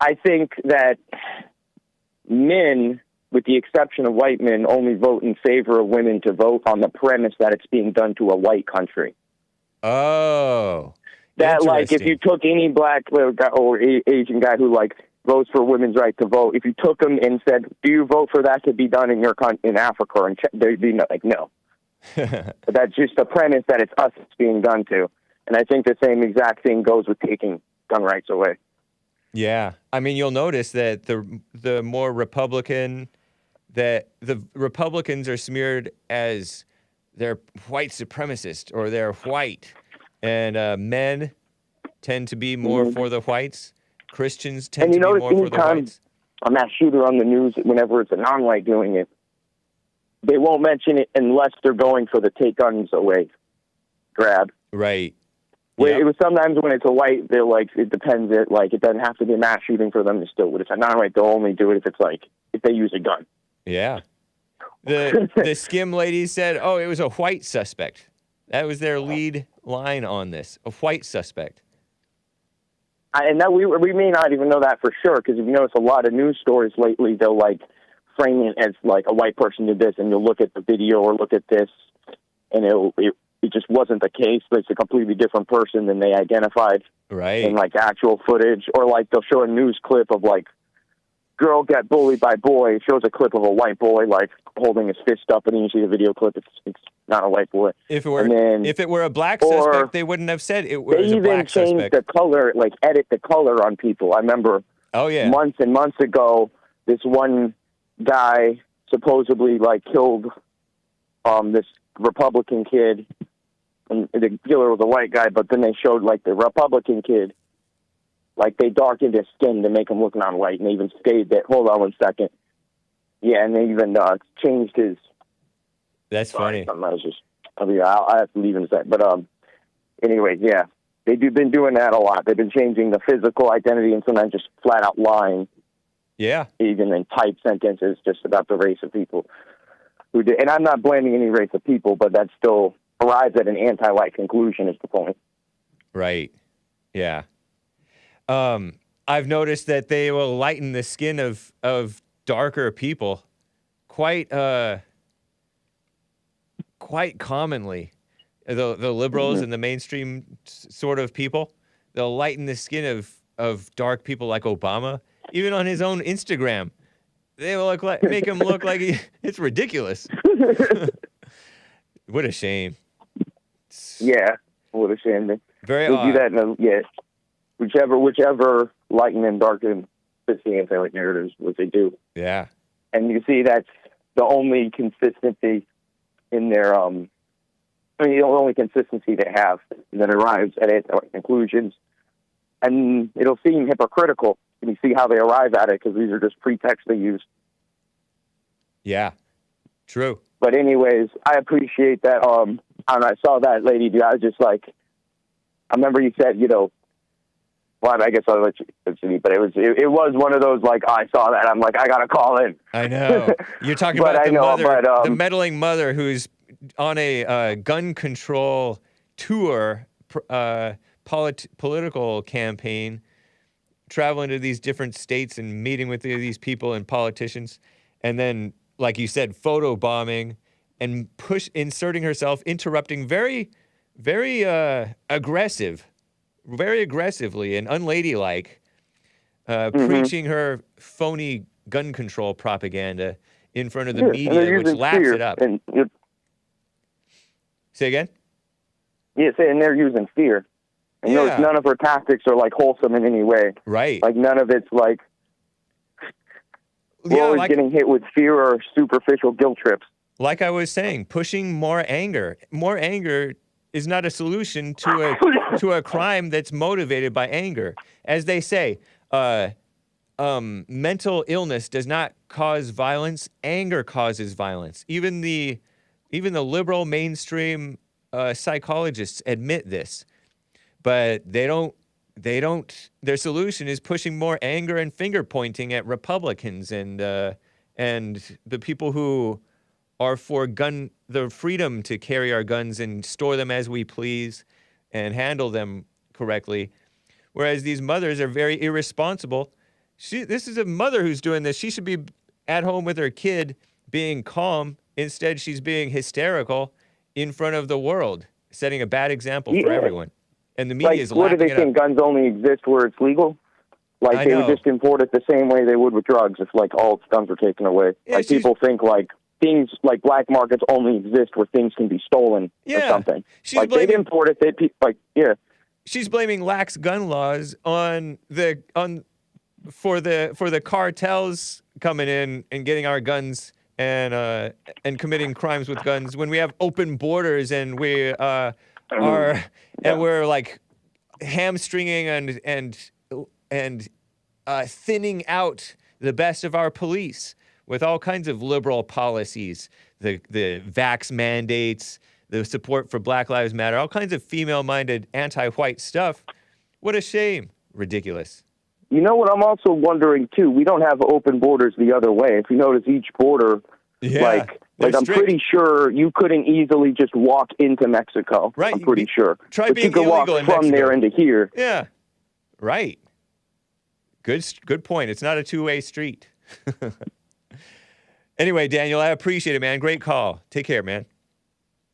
I think that men, with the exception of white men, only vote in favor of women to vote on the premise that it's being done to a white country. Oh. That, like, if you took any black guy or Asian guy who, like, votes for women's right to vote, if you took them and said, do you vote for that to be done in your in Africa? Or they'd be like, no. But that's just the premise that it's us it's being done to. And I think the same exact thing goes with taking gun rights away. Yeah. I mean, you'll notice that the more Republican, that the Republicans are smeared as they're white supremacist or they're white. And men tend to be more for the whites. Christians tend to be more for the whites. A mass shooter on the news, whenever it's a non-white doing it, they won't mention it unless they're going for the take guns away grab. Right. Yep. It was sometimes when it's a white, they're like, it depends. It doesn't have to be a mass shooting for them to still. But if it's a non-white, they'll only do it if it's like if they use a gun. Yeah. The skim lady said, "Oh, it was a white suspect." That was their lead line on this: a white suspect. And that we may not even know that for sure, because if you notice a lot of news stories lately, they'll like frame it as like a white person did this, and you'll look at the video or look at this, and it just wasn't the case. But it's a completely different person than they identified in like actual footage, or like they'll show a news clip of like girl get bullied by boy. It shows a clip of a white boy like holding his fist up, and then you see the video clip. It's not a white boy. If it were a black suspect, they wouldn't have said it was a black suspect. They even changed the color, like edit the color on people. I remember months and months ago, this one guy supposedly like killed this Republican kid, and the killer was a white guy, but then they showed like the Republican kid, like they darkened his skin to make him look non-white, and they even stayed there. Hold on one second. Yeah, and they even changed his. That's funny. I have to leave in a sec. But anyways, yeah, they've been doing that a lot. They've been changing the physical identity and sometimes just flat out lying. Yeah. Even in typed sentences just about the race of people who did. And I'm not blaming any race of people, but that still arrives at an anti-white conclusion is the point. Right. Yeah. I've noticed that they will lighten the skin of darker people quite commonly. The liberals and the mainstream sort of people, they'll lighten the skin of dark people like Obama. Even on his own Instagram, they will make him look like it's ridiculous. What a shame. Yeah, what a shame. Very they odd. do that whichever lighten and darken fits the anti-white narratives, what they do. Yeah. And you see that's the only consistency in their, the only consistency they have that arrives at anti-white conclusions. And it'll seem hypocritical when you see how they arrive at it, because these are just pretexts they use. Yeah, true. But anyways, I appreciate that. And I saw that lady do. I was just like, I remember you said, well, I guess I'll let you continue, but it was one of those, like, I saw that. I'm like, I got to call in. I know. You're talking about the meddling mother who's on a gun control tour, political campaign, traveling to these different states and meeting with these people and politicians. And then, like you said, photo bombing and inserting herself, interrupting very, very very aggressively and unladylike, preaching her phony gun control propaganda in front of the media, which laughs it up. Say again? Yeah, and they're using fear. And notice none of her tactics are, like, wholesome in any way. Right. Like, none of it's, like, we're always getting hit with fear or superficial guilt trips. Like I was saying, pushing more anger. More anger is not a solution to a crime that's motivated by anger. As they say, mental illness does not cause violence. Anger causes violence. Even the liberal mainstream psychologists admit this, but they don't. Their solution is pushing more anger and finger pointing at Republicans and the people who are for the freedom to carry our guns and store them as we please and handle them correctly. Whereas these mothers are very irresponsible. This is a mother who's doing this. She should be at home with her kid being calm. Instead, she's being hysterical in front of the world. setting a bad example for Yeah. everyone. And the media is What do lapping they it think? up. Guns only exist where it's legal? Like I they know. would just import it the same way they would with drugs if like all its guns were taken away. Yeah, like people think like things like black markets only exist where things can be stolen or something. She's like they'd import it, She's blaming lax gun laws for the cartels coming in and getting our guns and committing crimes with guns when we have open borders and we're like hamstringing and thinning out the best of our police with all kinds of liberal policies, the vax mandates, the support for Black Lives Matter, all kinds of female-minded anti-white stuff. What a shame. Ridiculous. You know what I'm also wondering, too? We don't have open borders the other way. If you notice, each border, like I'm pretty sure you couldn't easily just walk into Mexico. Right. I'm pretty sure. Try but being you could walk illegal in from Mexico. there into here. Yeah. Right. Good point. It's not a two-way street. Anyway, Daniel, I appreciate it, man. Great call. Take care, man.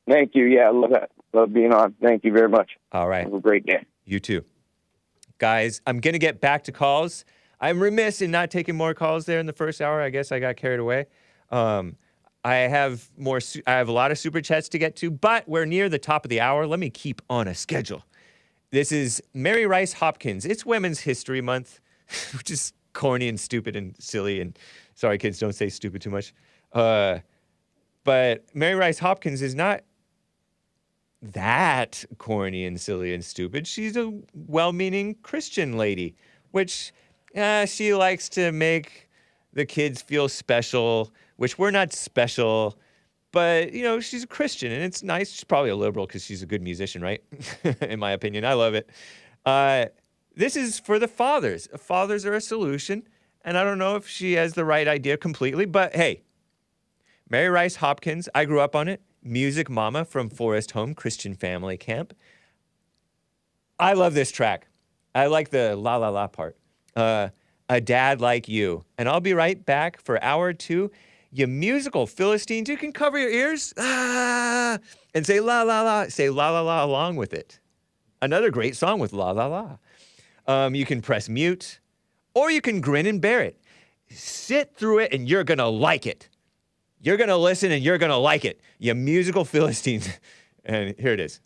Thank you. Yeah, I love that. Love being on. Thank you very much. All right. Have a great day. You too. Guys, I'm going to get back to calls. I'm remiss in not taking more calls there in the first hour. I guess I got carried away. I have a lot of super chats to get to, but we're near the top of the hour. Let me keep on a schedule. This is Mary Rice Hopkins. It's Women's History Month, which is corny and stupid and silly. And sorry, kids, don't say stupid too much. But Mary Rice Hopkins is not that corny and silly and stupid. She's a well-meaning Christian lady, which she likes to make the kids feel special, which we're not special. But, you know, she's a Christian, and it's nice. She's probably a liberal because she's a good musician, right? In my opinion. I love it. This is for the fathers. Fathers are a solution, and I don't know if she has the right idea completely, but hey, Mary Rice Hopkins, I grew up on it. Music Mama from Forest Home Christian Family Camp. I love this track. I like the la la la part. A Dad Like You. And I'll be right back for hour 2. You musical Philistines, you can cover your ears and say la la la. Say la la la along with it. Another great song with la la la. You can press mute or you can grin and bear it. Sit through it and you're going to like it. You're going to listen and you're going to like it. You musical Philistines. And here it is.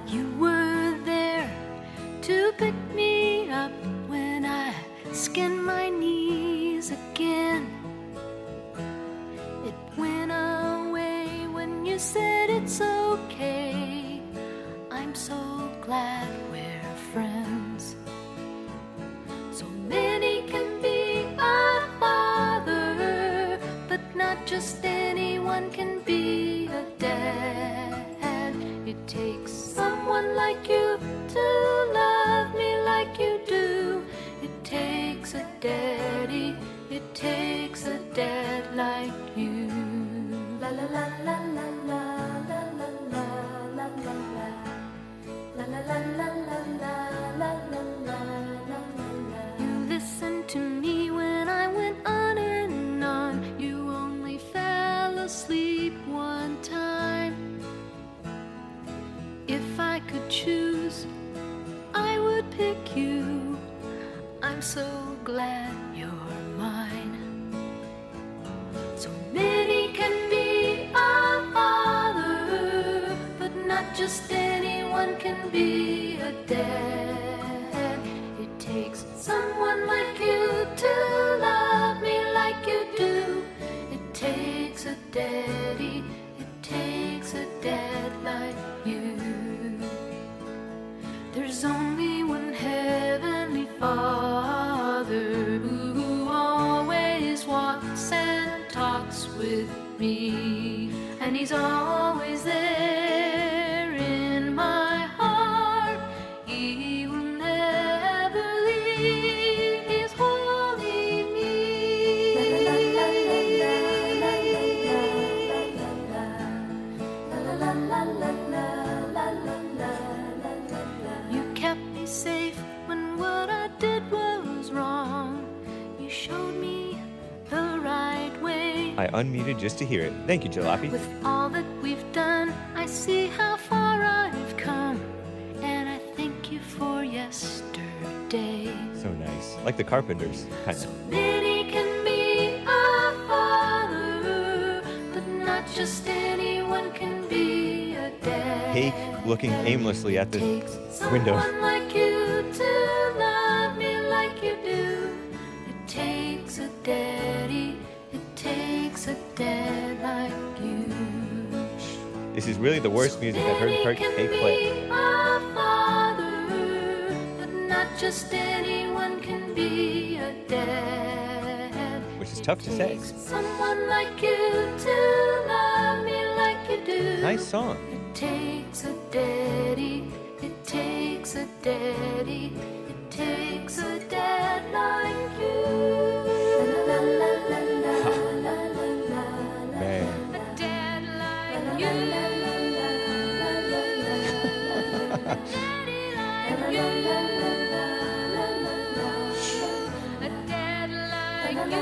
You were there to pick me up when I skinned my knees again. It went away when you said it's okay. I'm so glad we're friends. So many can be a father, but not just anyone can be a dad. It takes someone like you to love me like you do. It takes a daddy, it takes a dad like you. La la la la la la la la la la la la la la la la la la. You listened to me when I went on and on. You only fell asleep one time. If I could choose, I would pick you. I'm so glad you're mine. So many can be a father, but not just anyone can be a dad. It takes someone like you to love me like you do. It takes a daddy, it takes a dad like you. There's only one heavenly Father who always walks and talks with me, and he's always there in my heart. He will never leave his holy me. La la la la la la la la la la la la. You kept me safe I unmuted just to hear it. Thank you, Jalopy. With all that we've done, I see how far I've come, and I thank you for yesterday. So nice. Like the Carpenters, kind of. Many can be a father, but not just anyone can be a dad. Hake looking aimlessly at the window. Someone like you to love me like you do. It takes a daddy. It takes a dad like you. This is really the worst music I've heard Hake play. A father, but not just anyone can be a dad. Which is tough to say. Someone like you to love me like you do. Nice song. It takes a daddy. It takes a daddy. It takes a dad like you. La, la, la, la, la, la, la, la, la. Man. A dad like you. Daddy like you. A dad like you.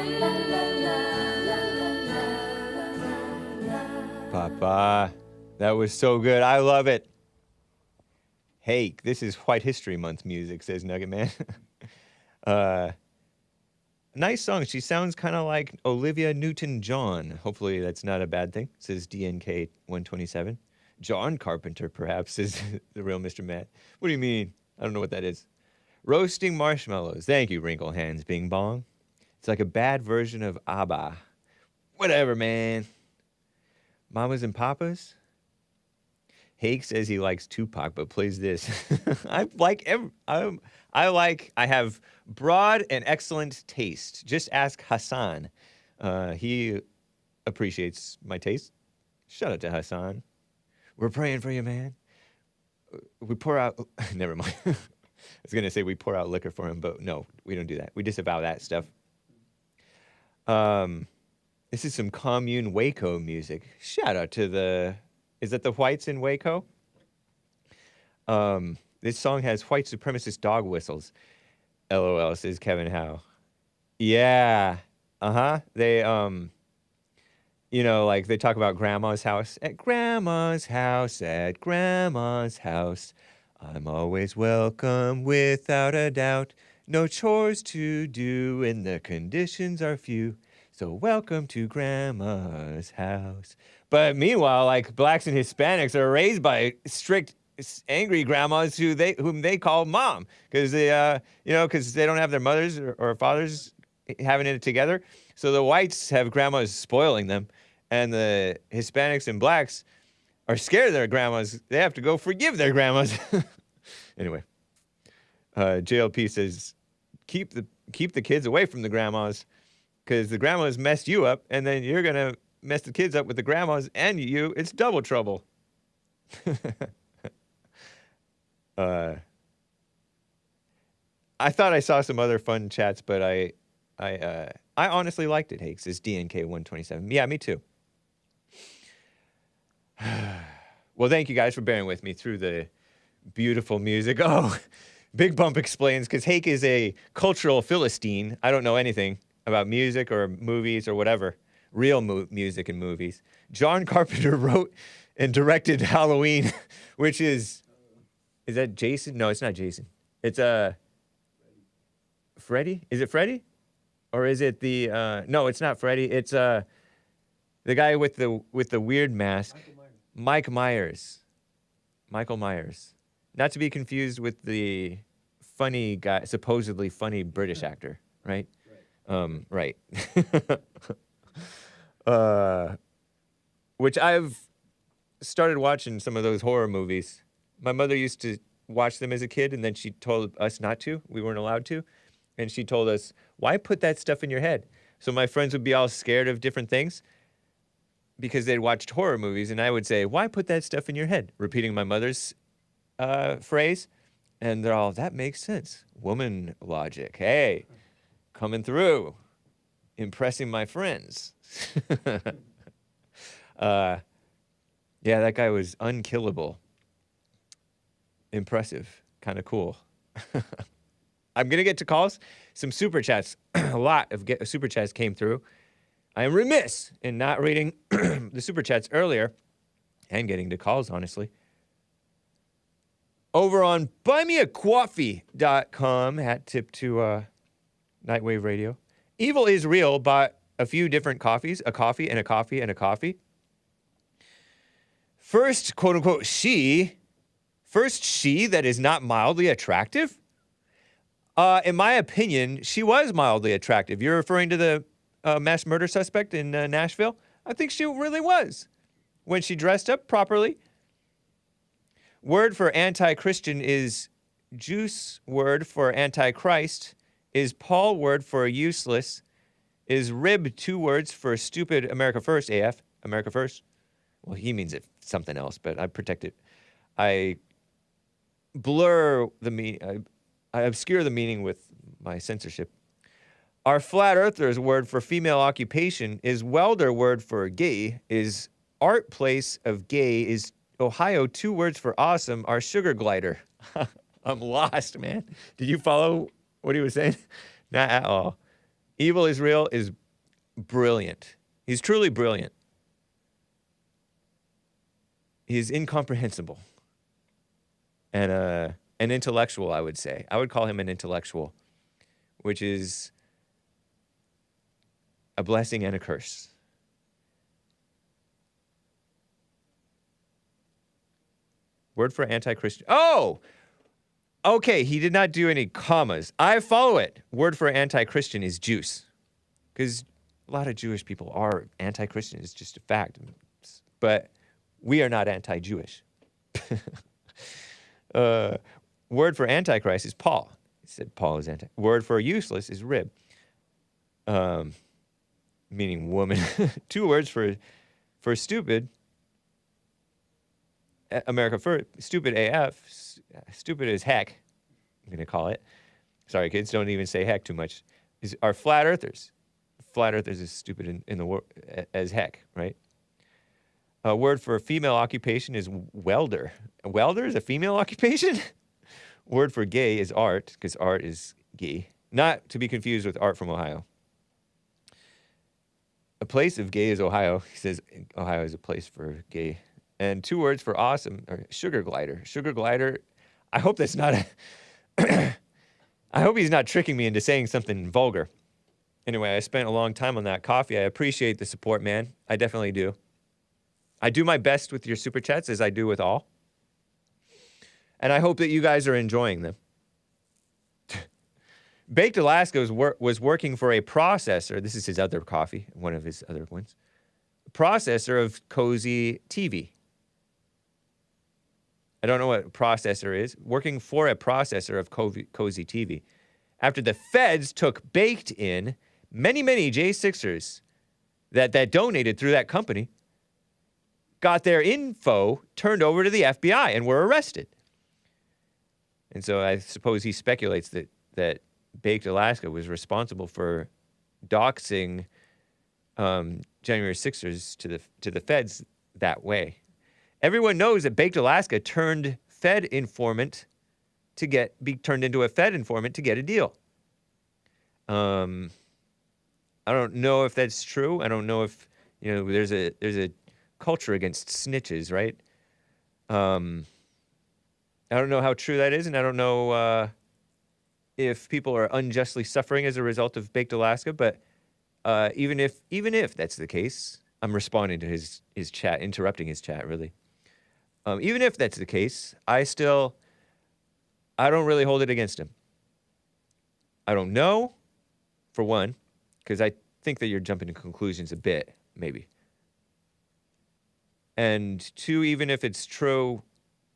Papa, that was so good. I love it. Hake, this is White History Month music, says Nugget Man. Nice song. She sounds kind of like Olivia Newton-John. Hopefully that's not a bad thing, says DNK 127. John Carpenter, perhaps, says the real Mr. Matt. What do you mean? I don't know what that is. Roasting marshmallows. Thank you, Wrinkle Hands Bing Bong. It's like a bad version of ABBA. Whatever, man. Mamas and Papas? Hake says he likes Tupac, but plays this. I have broad and excellent taste. Just ask Hassan. He appreciates my taste. Shout out to Hassan. We're praying for you, man. We pour out, never mind. I was going to say we pour out liquor for him, but no, we don't do that. We disavow that stuff. This is some commune Waco music. Shout out to the... Is that the whites in Waco? This song has white supremacist dog whistles. LOL, says Kevin Howe. Yeah. Uh-huh. They, like they talk about grandma's house. At grandma's house, at grandma's house. I'm always welcome without a doubt. No chores to do and the conditions are few. So welcome to grandma's house. But meanwhile, like blacks and Hispanics are raised by strict, angry grandmas whom they call mom because because they don't have their mothers or fathers having it together. So the whites have grandmas spoiling them, and the Hispanics and blacks are scared of their grandmas. They have to go forgive their grandmas. Anyway, JLP says keep the kids away from the grandmas because the grandmas messed you up, and then you're gonna mess the kids up with the grandmas and you. It's double trouble. I thought I saw some other fun chats, but I honestly liked it. Hake says DNK 127. Yeah, me too. Well, thank you guys for bearing with me through the beautiful music. Oh, Big Bump explains because Hake is a cultural Philistine. I don't know anything about music or movies or whatever. Real music and movies. John Carpenter wrote and directed Halloween, which is that Jason? No, it's not Jason. It's Freddy? Is it Freddy? Or is it the no, it's not Freddy. It's the guy with the weird mask. Michael Myers. Not to be confused with the funny guy, supposedly funny British actor, right? Right. Which I've started watching some of those horror movies. My mother used to watch them as a kid, and then she told us not to. We weren't allowed to. And she told us, why put that stuff in your head? So my friends would be all scared of different things because they'd watched horror movies, and I would say, why put that stuff in your head? Repeating my mother's phrase. And they're all, that makes sense. Woman logic. Hey, coming through. Impressing my friends. Yeah, that guy was unkillable. Impressive. Kind of cool. I'm going to get to calls. Some super chats. A lot of super chats came through. I am remiss in not reading the super chats earlier and getting to calls, honestly. Over on buymeacoffee.com, hat tip to Nightwave Radio. Evil is Real bought a few different coffees, a coffee and a coffee and a coffee. First, quote unquote, she that is not mildly attractive? In my opinion, she was mildly attractive. You're referring to the mass murder suspect in Nashville? I think she really was. When she dressed up properly. Word for anti-Christian is juice. Word for anti-Christ is Paul. Word for useless is rib. 2 words for stupid. America first, AF. America first. Well, he means it something else, but I protect it. I blur the meaning. I obscure the meaning with my censorship. Our flat earthers word for female occupation is welder. Word for gay is art. Place of gay is Ohio. 2 words for awesome are sugar glider. I'm lost, man. Did you follow what he was saying? Not at all. Evil is Real is brilliant. He's truly brilliant. He's incomprehensible. And an intellectual, I would say. I would call him an intellectual, which is a blessing and a curse. Word for anti-Christian. Oh! Okay, he did not do any commas. I follow it. Word for anti-Christian is juice. Because a lot of Jewish people are anti-Christian. It's just a fact. But we are not anti-Jewish. Word for antichrist is Paul. He said Paul is anti. Word for useless is rib. Meaning woman. 2 words for stupid. America first. Stupid AF. Stupid is heck. I'm going to call it. Sorry, kids, don't even say heck too much. Are flat earthers. Flat earthers is stupid in the world as heck, right? A word for female occupation is welder. A welder is a female occupation? Word for gay is art, because art is gay. Not to be confused with art from Ohio. A place of gay is Ohio. He says Ohio is a place for gay. And 2 words for awesome are sugar glider. Sugar glider, I hope that's not a... I hope he's not tricking me into saying something vulgar. Anyway, I spent a long time on that coffee. I appreciate the support, man. I definitely do. I do my best with your super chats, as I do with all. And I hope that you guys are enjoying them. Baked Alaska was working for a processor. This is his other coffee, one of his other ones. Processor of Cozy TV. I don't know what a processor is. Working for a processor of Cozy TV. After the feds took Baked in, many J6ers that donated through that company got their info turned over to the FBI and were arrested. And so I suppose he speculates that Baked Alaska was responsible for doxing January 6ers to the feds that way. Everyone knows that Baked Alaska turned Fed informant to be turned into a Fed informant to get a deal. I don't know if that's true. I don't know if there's a culture against snitches, right? I don't know how true that is, and I don't know if people are unjustly suffering as a result of Baked Alaska. But even if that's the case, I'm responding to his chat, interrupting his chat, really. Even if that's the case, I don't really hold it against him. I don't know, for one, because I think that you're jumping to conclusions a bit, maybe. And 2, even if it's true,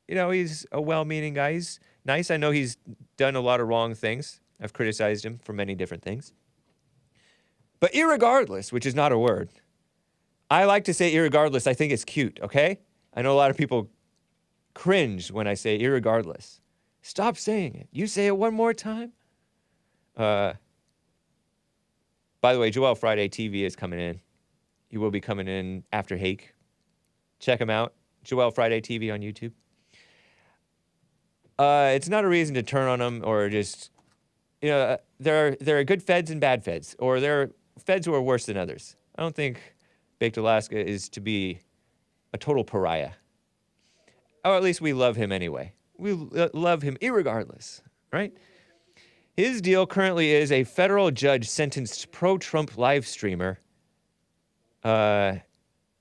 he's a well-meaning guy. He's nice. I know he's done a lot of wrong things. I've criticized him for many different things. But irregardless, which is not a word, I like to say irregardless. I think it's cute, okay? I know a lot of people cringe when I say irregardless. Stop saying it. You say it one more time. By the way, Joel Friday TV is coming in. He will be coming in after Hake. Check him out. Joel Friday TV on YouTube. It's not a reason to turn on him or just, there are good feds and bad feds, or there are feds who are worse than others. I don't think Baked Alaska is to be a total pariah. Or at least we love him anyway. We love him irregardless, right? His deal currently is a federal judge sentenced pro-Trump live streamer Anthime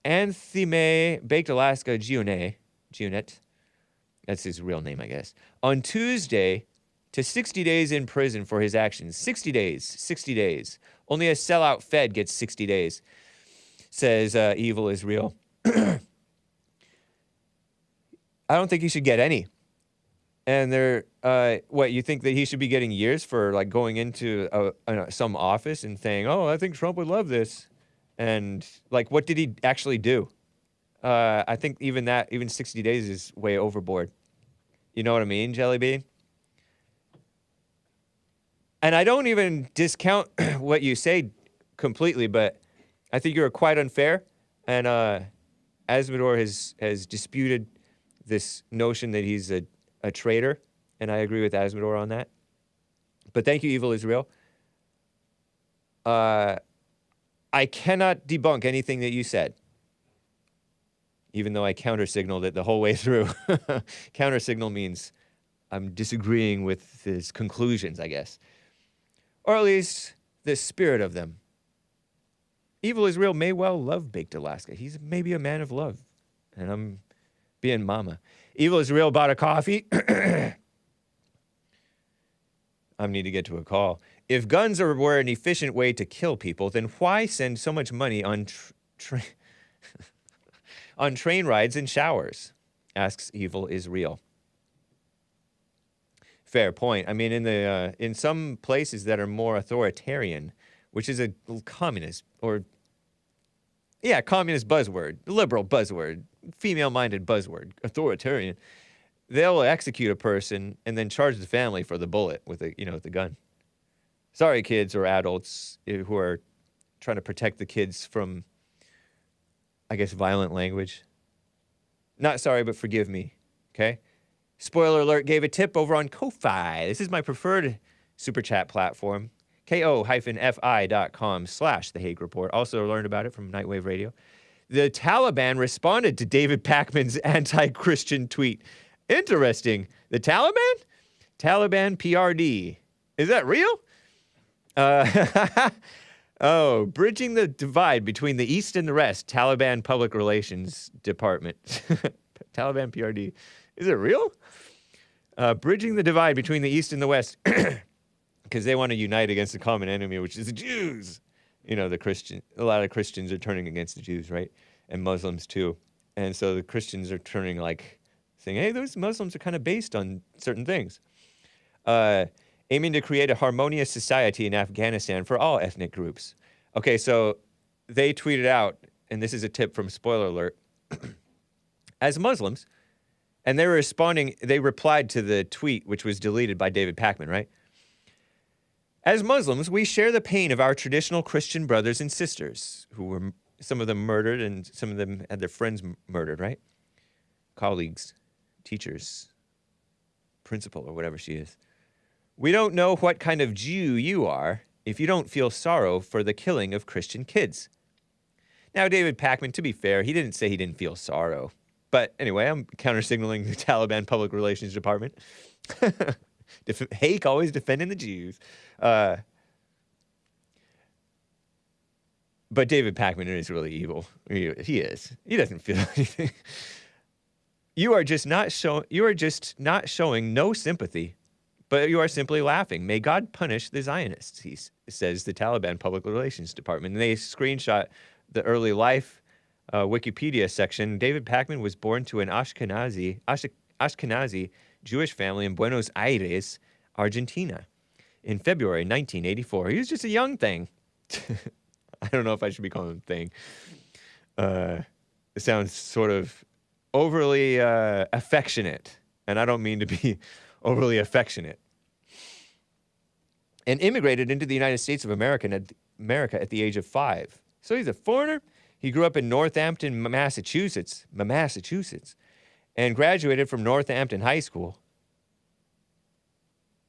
Baked Alaska Gionet, that's his real name, I guess, on Tuesday to 60 days in prison for his actions. 60 days. Only a sellout Fed gets 60 days, says Evil is Real. I don't think he should get any. And what, you think that he should be getting years for like going into some office and saying, oh, I think Trump would love this. And like, what did he actually do? I think even 60 days is way overboard. You know what I mean, Jelly Bean? And I don't even discount what you say completely, but I think you're quite unfair. And Asmodor has disputed this notion that he's a traitor, and I agree with Asmodor on that. But thank you, Evil is Real. I cannot debunk anything that you said, even though I counter-signaled it the whole way through. Counter-signal means I'm disagreeing with his conclusions, I guess. Or at least the spirit of them. Evil is Real may well love Baked Alaska. He's maybe a man of love. And I'm being mama. Evil is Real bought a coffee. I need to get to a call. If guns were an efficient way to kill people, then why send so much money on on train rides and showers? Asks Evil is Real. Fair point. I mean, in some places that are more authoritarian, which is a communist communist buzzword, liberal buzzword, female-minded buzzword, authoritarian, they'll execute a person and then charge the family for the bullet with the gun. Sorry, kids or adults who are trying to protect the kids from, I guess, violent language. Not sorry, but forgive me, okay? Spoiler alert, gave a tip over on Ko-Fi. This is my preferred super chat platform. ko-fi.com/The Hake Report. Also learned about it from Nightwave Radio. The Taliban responded to David Pakman's anti-Christian tweet. Interesting. The Taliban? Taliban PRD. Is that real? Bridging the divide between the East and the West. Taliban Public Relations Department. Taliban PRD. Is it real? Bridging the divide between the East and the West. Because they want to unite against the common enemy, which is the Jews. You know, a lot of Christians are turning against the Jews, right? And Muslims too. And so the Christians are turning saying, hey, those Muslims are kind of based on certain things. Aiming to create a harmonious society in Afghanistan for all ethnic groups. Okay, so they tweeted out, and this is a tip from Spoiler Alert, as Muslims, and they replied to the tweet, which was deleted by David Pakman, right? As Muslims, we share the pain of our traditional Christian brothers and sisters, who were, some of them murdered and some of them had their friends murdered, right? Colleagues, teachers, principal, or whatever she is. We don't know what kind of Jew you are if you don't feel sorrow for the killing of Christian kids. Now, David Pakman, to be fair, he didn't say he didn't feel sorrow. But anyway, I'm counter-signaling the Taliban Public Relations Department. Hake always defending the Jews. But David Pakman is really evil. He is. He doesn't feel anything. You are just not showing no sympathy, but you are simply laughing. May God punish the Zionists, he says the Taliban Public Relations Department. And they screenshot the early life Wikipedia section. David Pakman was born to an Ashkenazi Jewish family in Buenos Aires, Argentina, in February 1984. He was just a young thing. I don't know if I should be calling him thing. It sounds sort of overly affectionate, and I don't mean to be overly affectionate. And immigrated into the United States of America at the age of 5. So he's a foreigner. He grew up in Northampton, Massachusetts, and graduated from Northampton High School.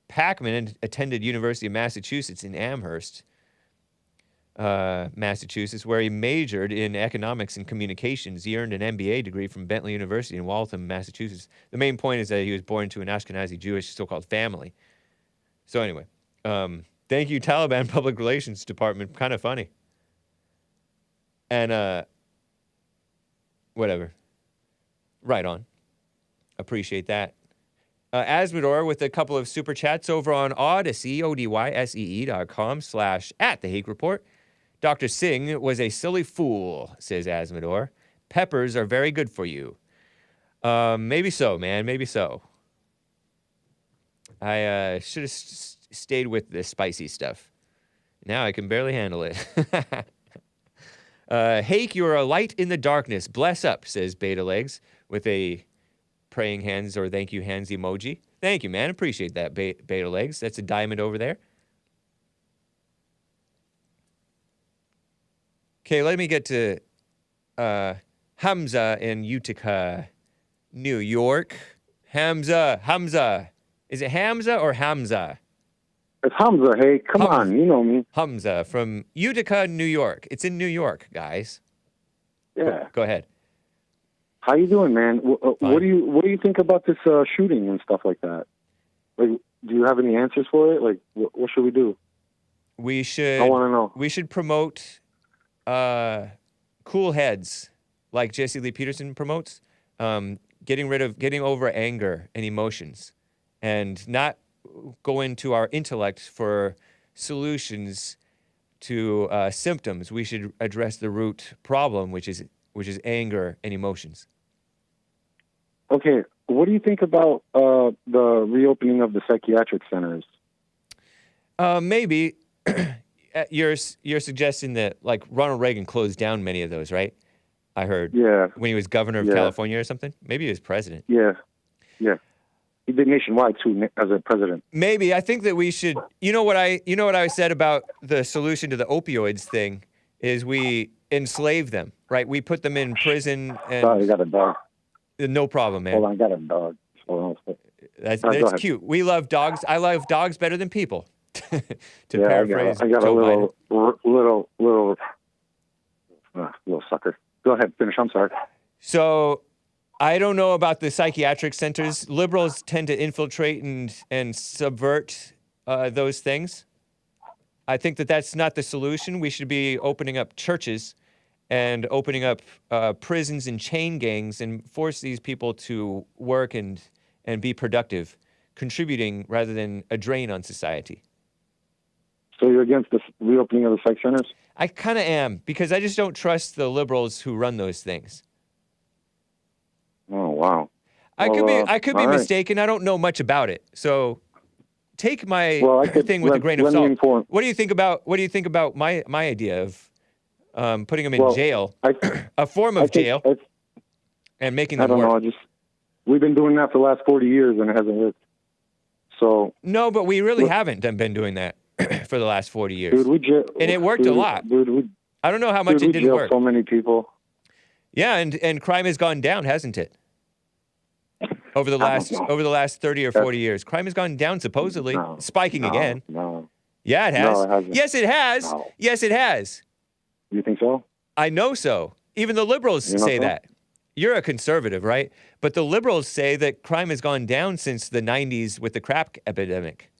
Pakman attended University of Massachusetts in Amherst, Massachusetts, where he majored in economics and communications. He earned an MBA degree from Bentley University in Waltham, Massachusetts. The main point is that he was born to an Ashkenazi Jewish so-called family. So anyway, thank you, Taliban Public Relations Department. Kind of funny. And whatever. Right on. Appreciate that. Asmodor with a couple of super chats over on Odyssey, odyssee.com/@thehake-report. Dr. Singh was a silly fool, says Asmodor. Peppers are very good for you. Maybe so, man. Maybe so. I should have stayed with the spicy stuff. Now I can barely handle it. Hake, you're a light in the darkness. Bless up, says Beta Legs with a praying hands or thank you hands emoji. Thank you, man. Appreciate that, Beta Legs. That's a diamond over there. Okay, let me get to HAMZA in Utica, New York. HAMZA. Is it HAMZA or HAMZA? It's HAMZA. Hey, come on, you know me. HAMZA from Utica, New York. It's in New York, guys. Yeah. Go ahead. How you doing, man? What do you think about this shooting and stuff like that? Like, do you have any answers for it? Like, what should we do? We should. I want to know. We should promote cool heads, like Jesse Lee Peterson promotes. Getting over anger and emotions, and not go into our intellect for solutions to symptoms. We should address the root problem, which is anger and emotions. Okay, what do you think about the reopening of the psychiatric centers? Maybe you're suggesting that like Ronald Reagan closed down many of those, right? I heard. Yeah. When he was governor of California or something. Maybe he was president. Yeah. He did nationwide too as a president. Maybe I think that we should. You know what I said about the solution to the opioids thing is we enslave them, right? We put them in prison. And Sorry, I got a dog. No problem, man. Hold on, I got a dog. Hold on. That's cute. We love dogs. I love dogs better than people. to yeah, paraphrase I got Joe a little sucker. Go ahead, finish. I'm sorry. So, I don't know about the psychiatric centers. Liberals tend to infiltrate and subvert those things. I think that that's not the solution. We should be opening up churches and opening up prisons and chain gangs and force these people to work and be productive, contributing rather than a drain on society. So you're against the reopening of the psych centers? I kind of am, because I just don't trust the liberals who run those things. Oh, wow. I could be mistaken. I don't know much about it. So take my thing with a grain of salt. What do you think about my idea of putting them in jail, a form of jail, and making them work? I don't know. We've been doing that for the last 40 years, and it hasn't worked. So no, but we really haven't been doing that for the last 40 years. Dude, and it worked a lot. I don't know how much it didn't work. So many people. Yeah, and crime has gone down, hasn't it? Over the last 30 or 40 years, crime has gone down supposedly, spiking again. No. Yeah, it has. No, it hasn't. Yes, it has. No. Yes, it has. You think so? I know so. Even the liberals say that. You're a conservative, right? But the liberals say that crime has gone down since the 90s with the crack epidemic.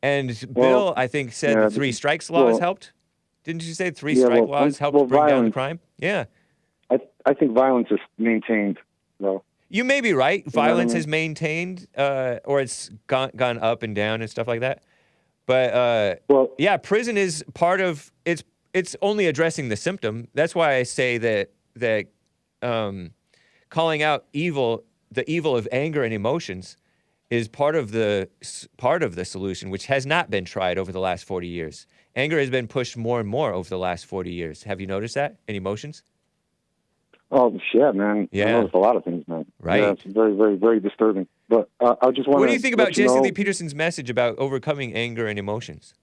And Bill, I think, said the three strikes laws helped. Didn't you say three strike laws helped bring down the crime? Yeah. I think violence is maintained, though. You may be right. Violence is maintained, or it's gone up and down and stuff like that. But yeah, prison is part of it's. It's only addressing the symptom. That's why I say that calling out evil, the evil of anger and emotions, is part of the solution, which has not been tried over the last 40 years. Anger has been pushed more and more over the last 40 years. Have you noticed that? And emotions? Oh, shit, man. Yeah. I noticed a lot of things, man. Right. Yeah, it's very, very, very disturbing. But I just want to. What do you think about Jesse Lee Peterson's message about overcoming anger and emotions?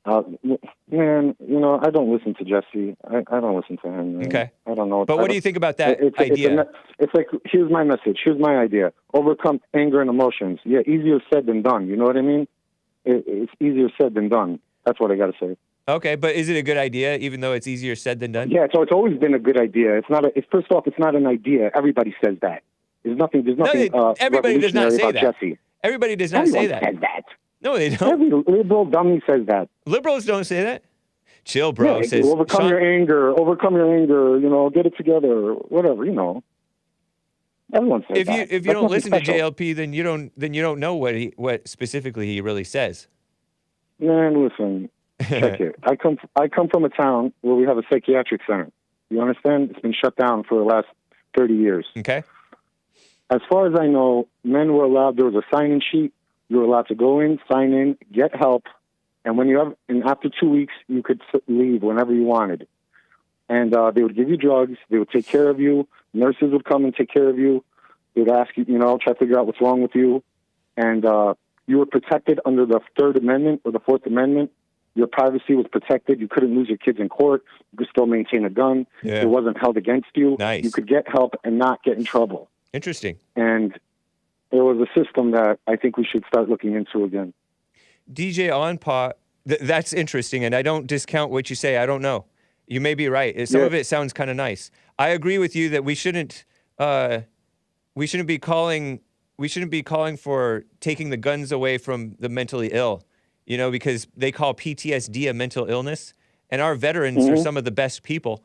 Man, I don't listen to Jesse. I don't listen to him. Man. Okay. I don't know. But what do you think about that idea? It's like, here's my message. Here's my idea. Overcome anger and emotions. Yeah, easier said than done. You know what I mean? It's easier said than done. That's what I got to say. Okay, but is it a good idea, even though it's easier said than done? Yeah, so it's always been a good idea. It's not. First off, it's not an idea. Everybody says that. There's nothing. Everybody does not say about that. Jesse. Everybody does not Everyone say that. says that. No, they don't. Every liberal dummy says that. Liberals don't say that. Chill, bro. Yeah, Says overcome your anger. Overcome your anger. Get it together. Whatever. Everyone says that. If you don't listen to JLP, then you don't know what specifically he really says. Man, listen. Check it. I come from a town where we have a psychiatric center. You understand? It's been shut down for the last 30 years. Okay. As far as I know, men were allowed. There was a sign-in sheet. You were allowed to go in, sign in, get help, and after 2 weeks, you could leave whenever you wanted. And they would give you drugs. They would take care of you. Nurses would come and take care of you. They would ask you, try to figure out what's wrong with you. And you were protected under the Third Amendment or the Fourth Amendment. Your privacy was protected. You couldn't lose your kids in court. You could still maintain a gun. Yeah. It wasn't held against you. Nice. You could get help and not get in trouble. Interesting. And there was a system that I think we should start looking into again. DJ Onpaw, that's interesting, and I don't discount what you say. I don't know. You may be right. Some of it sounds kind of nice. I agree with you that we shouldn't be calling for taking the guns away from the mentally ill, because they call PTSD a mental illness, and our veterans are some of the best people.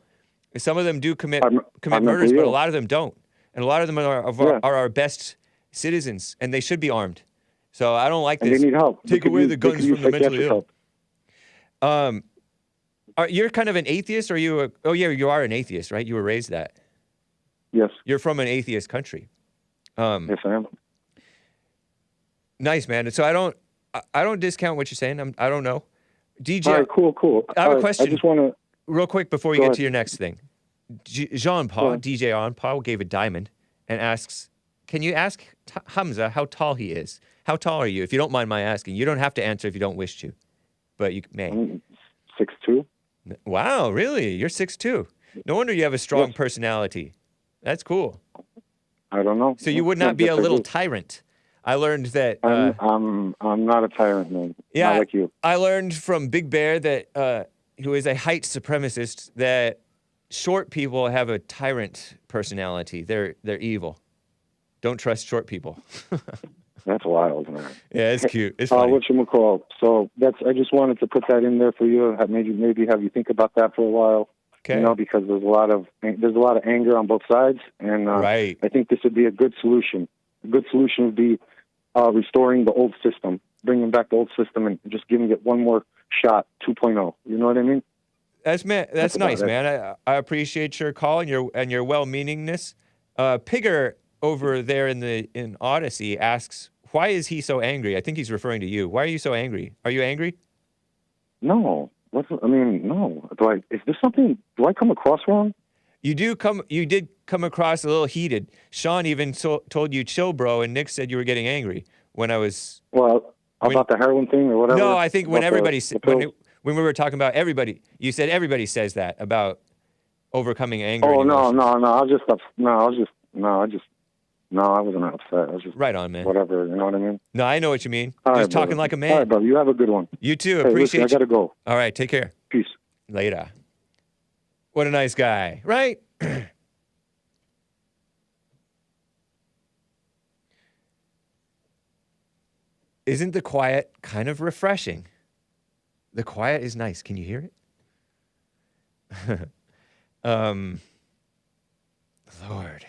Some of them do commit murders, but a lot of them don't, and a lot of them are our best citizens, and they should be armed. So I don't like this. And they need help. Take away the guns from the mentally ill. You're kind of an atheist, or you are an atheist, right? You were raised that. Yes. You're from an atheist country. Yes, I am. Nice, man. So I don't discount what you're saying. I don't know. DJ. All right, cool. I have a question. I just want to real quick before we get to your next thing. Jean-Paul, DJ on-Paul, gave a diamond and asks, can you ask HAMZA how tall he is? How tall are you? If you don't mind my asking. You don't have to answer if you don't wish to, but you may. 6'2". Wow, really? You're 6'2". No wonder you have a strong personality. That's cool. I don't know. So you would not be a little tyrant. I learned that. I'm not a tyrant, man. Yeah, not like you. I learned from Big Bear that who is a height supremacist that short people have a tyrant personality. They're evil. Don't trust short people. That's wild, man. Yeah, it's cute. It's funny. Whatchamacall. So I just wanted to put that in there for you. Maybe have you think about that for a while. Okay. Because there's a lot of anger on both sides, and right. I think this would be a good solution. A good solution would be restoring the old system, bringing back the old system, and just giving it one more shot, 2.0. You know what I mean? That's nice, man. I appreciate your call and your well-meaningness. Pigger over there in Odyssey asks, why is he so angry? I think he's referring to you. Why are you so angry? Are you angry? No. No. Is there something? Do I come across wrong? You did come across a little heated. Sean even told you chill, bro, and Nick said you were getting angry when I was. Well, about the heroin thing or whatever. No, I think when when we were talking about everybody, you said everybody says that about overcoming anger. Oh no! I wasn't upset. I was just right on, man. Whatever, you know what I mean? No, I know what you mean. All just right, talking brother. like a man. All right, brother. You have a good one. You too. Hey, Appreciate listen, I gotta go. All right, take care. Peace. Later. What a nice guy, right? Isn't the quiet kind of refreshing? The quiet is nice. Can you hear it? Lord.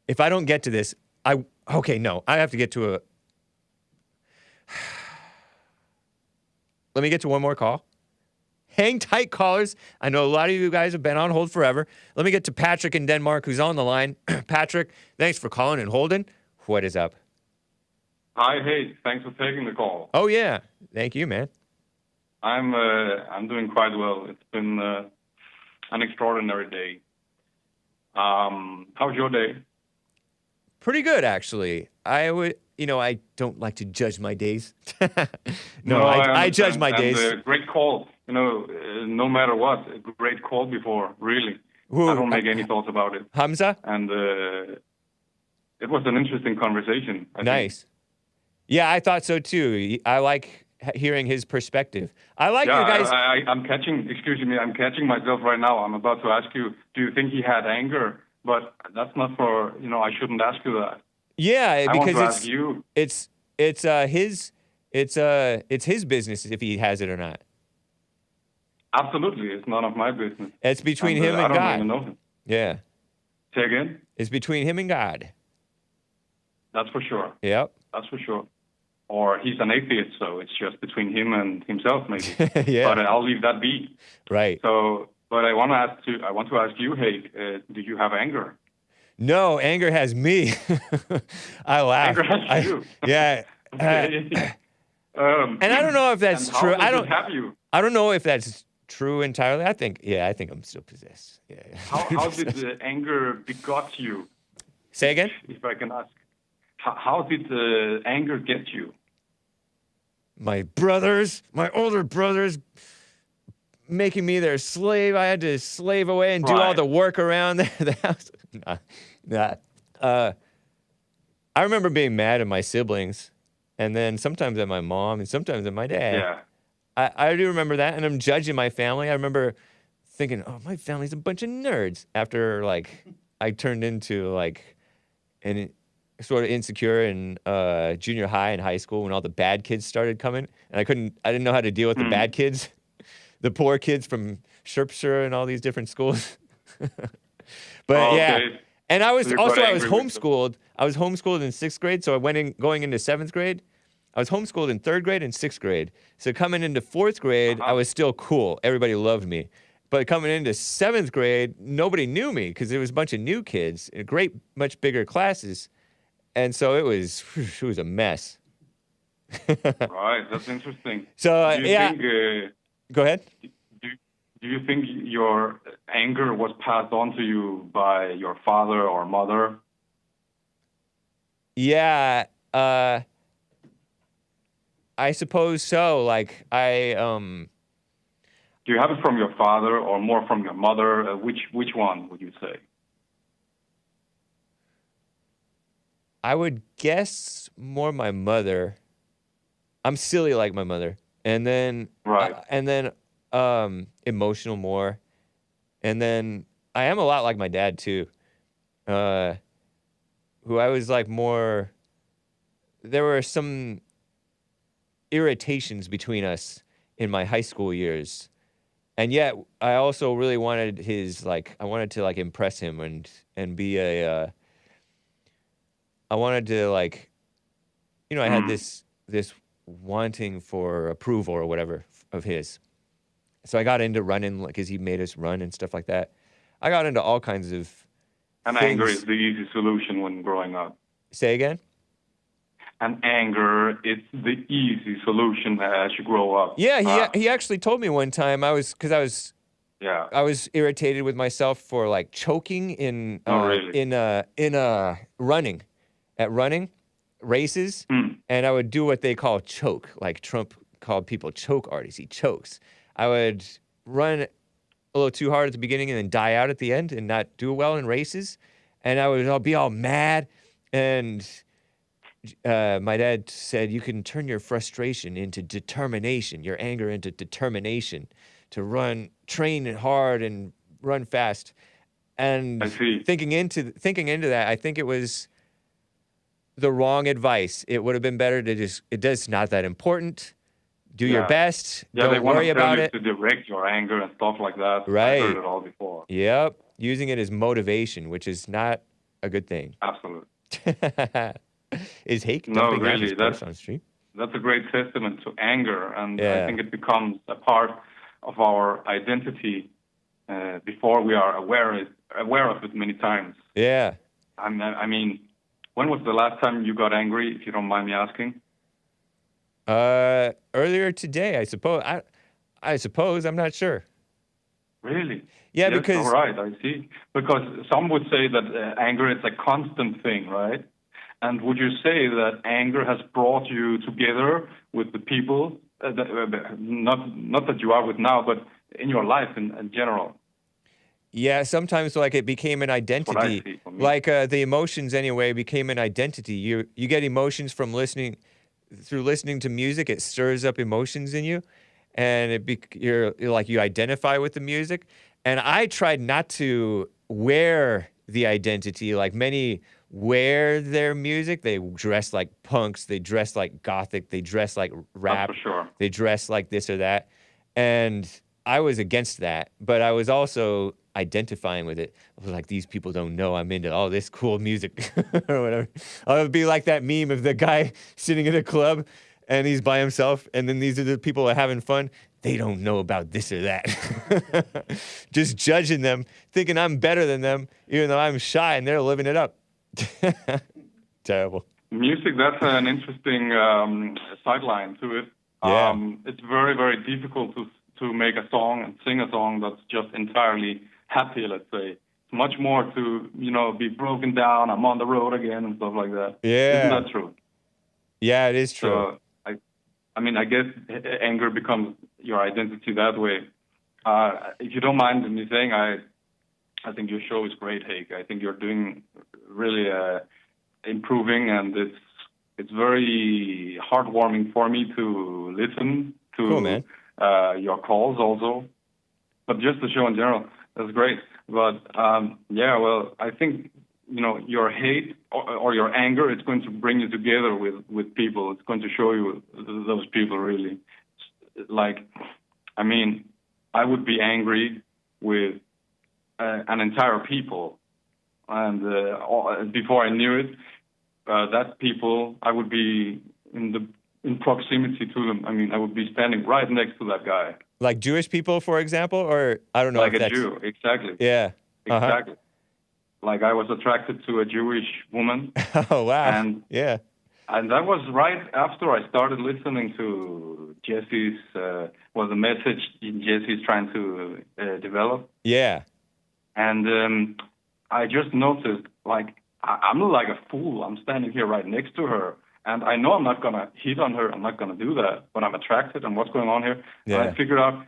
If I don't get to this, I have to get to a... Let me get to one more call. Hang tight, callers. I know a lot of you guys have been on hold forever. Let me get to Patrick in Denmark, who's on the line. Patrick, thanks for calling and holding. What is up? Hi, Hake. Thanks for taking the call. Oh, yeah. Thank you, man. I'm doing quite well. It's been an extraordinary day. How's your day? Pretty good, actually. I don't like to judge my days. I judge my days. Great call. No matter what, a great call before, really. Who? I don't make any thoughts about it. HAMZA? And it was an interesting conversation. I think. Yeah, I thought so too. I like hearing his perspective. I like Yeah, you guys. I'm catching. Excuse me, I'm catching myself right now. I'm about to ask you. Do you think he had anger? But that's not for. I shouldn't ask you that. Yeah, I want because to ask you. It's his business if he has it or not. Absolutely, it's none of my business. It's between him and I don't God. even know him. Yeah. Say again? It's between him and God. That's for sure. Yep. That's for sure. Or he's an atheist, so it's just between him and himself, maybe. Yeah. But I'll leave that be. Right. So, but I want to ask you, Hake, do you have anger? No, anger has me. I laugh. Anger has you. Yeah. Okay. And I don't know if that's and true. How does it have you? I don't know if that's true entirely. I think I'm still possessed. Yeah. How did the anger begot you? Say again? If I can ask. How did the anger get you? My older brothers, making me their slave. I had to slave away and do all the work around the house. I remember being mad at my siblings, and then sometimes at my mom, and sometimes at my dad. Yeah. I do remember that, and I'm judging my family. I remember thinking, oh, my family's a bunch of nerds. After, I turned into, an sort of insecure in junior high and high school when all the bad kids started coming, and I didn't know how to deal with the bad kids, the poor kids from Shropshire and all these different schools. But yeah, and I was homeschooled. I was homeschooled in 6th grade, so going into 7th grade. I was homeschooled in 3rd grade and 6th grade. So coming into 4th grade, I was still cool. Everybody loved me. But coming into 7th grade, nobody knew me because there was a bunch of new kids in much bigger classes. And so it was a mess. Right, that's interesting. So, think, go ahead. Do you think your anger was passed on to you by your father or mother? Yeah, I suppose so. Do you have it from your father or more from your mother? Which one would you say? I would guess more my mother. I'm silly like my mother, and then emotional more, and then I am a lot like my dad too. Who I was more. There were some irritations between us in my high school years, and yet I also really wanted I wanted to impress him and be a. I wanted to I had this wanting for approval or whatever of his. So I got into running because he made us run and stuff like that. I got into all kinds of And things. anger is the easy solution when growing up. Say again? And anger is the easy solution as you grow up. Yeah, he actually told me one time I was irritated with myself for choking in running. At running races, and I would do what they call choke, like Trump called people choke artists. He chokes. I would run a little too hard at the beginning and then die out at the end and not do well in races, and I'll be all mad. And my dad said, you can turn your frustration into determination, your anger into determination, to train hard and run fast. And thinking into that, I think it was the wrong advice. It would have been better to it's not that important. Do your best. Don't worry about it. To direct your anger and stuff like that. Right. I heard it all before. Yep. Using it as motivation, which is not a good thing. Absolutely. Is Hake No, dumping out his really. post on stream? That's a great testament to anger, and I think it becomes a part of our identity before we are aware of it many times. Yeah. I mean, when was the last time you got angry, if you don't mind me asking? Earlier today, I suppose. I suppose. I'm not sure. Really? Yeah, yes, because... All right, I see. Because some would say that anger is a constant thing, right? And would you say that anger has brought you together with the people, not that you are with now, but in your life in general? Yeah, sometimes it became an identity. The emotions anyway became an identity. You get emotions from listening. through listening to music, it stirs up emotions in you, and you're like you identify with the music. And I tried not to wear the identity like many wear their music. They dress like punks, they dress like gothic, they dress like rap, That's for sure. they dress like this or that. And I was against that, but I was also identifying with it. I was like, these people don't know I'm into all this cool music or whatever. I would be like that meme of the guy sitting in a club and he's by himself, and then these are the people that are having fun. They don't know about this or that. Just judging them, thinking I'm better than them, even though I'm shy and they're living it up. Terrible. Music, that's an interesting sideline to it. Yeah. It's very, very difficult to make a song and sing a song that's just entirely happy, let's say. It's much more to, be broken down, I'm on the road again and stuff like that. Yeah. Isn't that true? Yeah, it is true. So, I guess anger becomes your identity that way. If you don't mind me saying, I think your show is great, Hake. I think you're doing really improving, and it's very heartwarming for me to listen to cool, man. Your calls also. But just the show in general, that's great. But I think your hate or your anger, it's going to bring you together with people. It's going to show you those people really. I would be angry with an entire people, and before I knew it, that people, I would be in proximity to them. I would be standing right next to that guy. Like Jewish people, for example, or I don't know. Like if a that's... Jew, exactly. Yeah. Uh-huh. Exactly. Like I was attracted to a Jewish woman. Oh, wow. And that was right after I started listening to Jesse's, the message Jesse's trying to develop. Yeah. And I just noticed, I'm like a fool. I'm standing here right next to her. And I know I'm not going to hit on her. I'm not going to do that. But I'm attracted, and what's going on here? Yeah. And I figured out,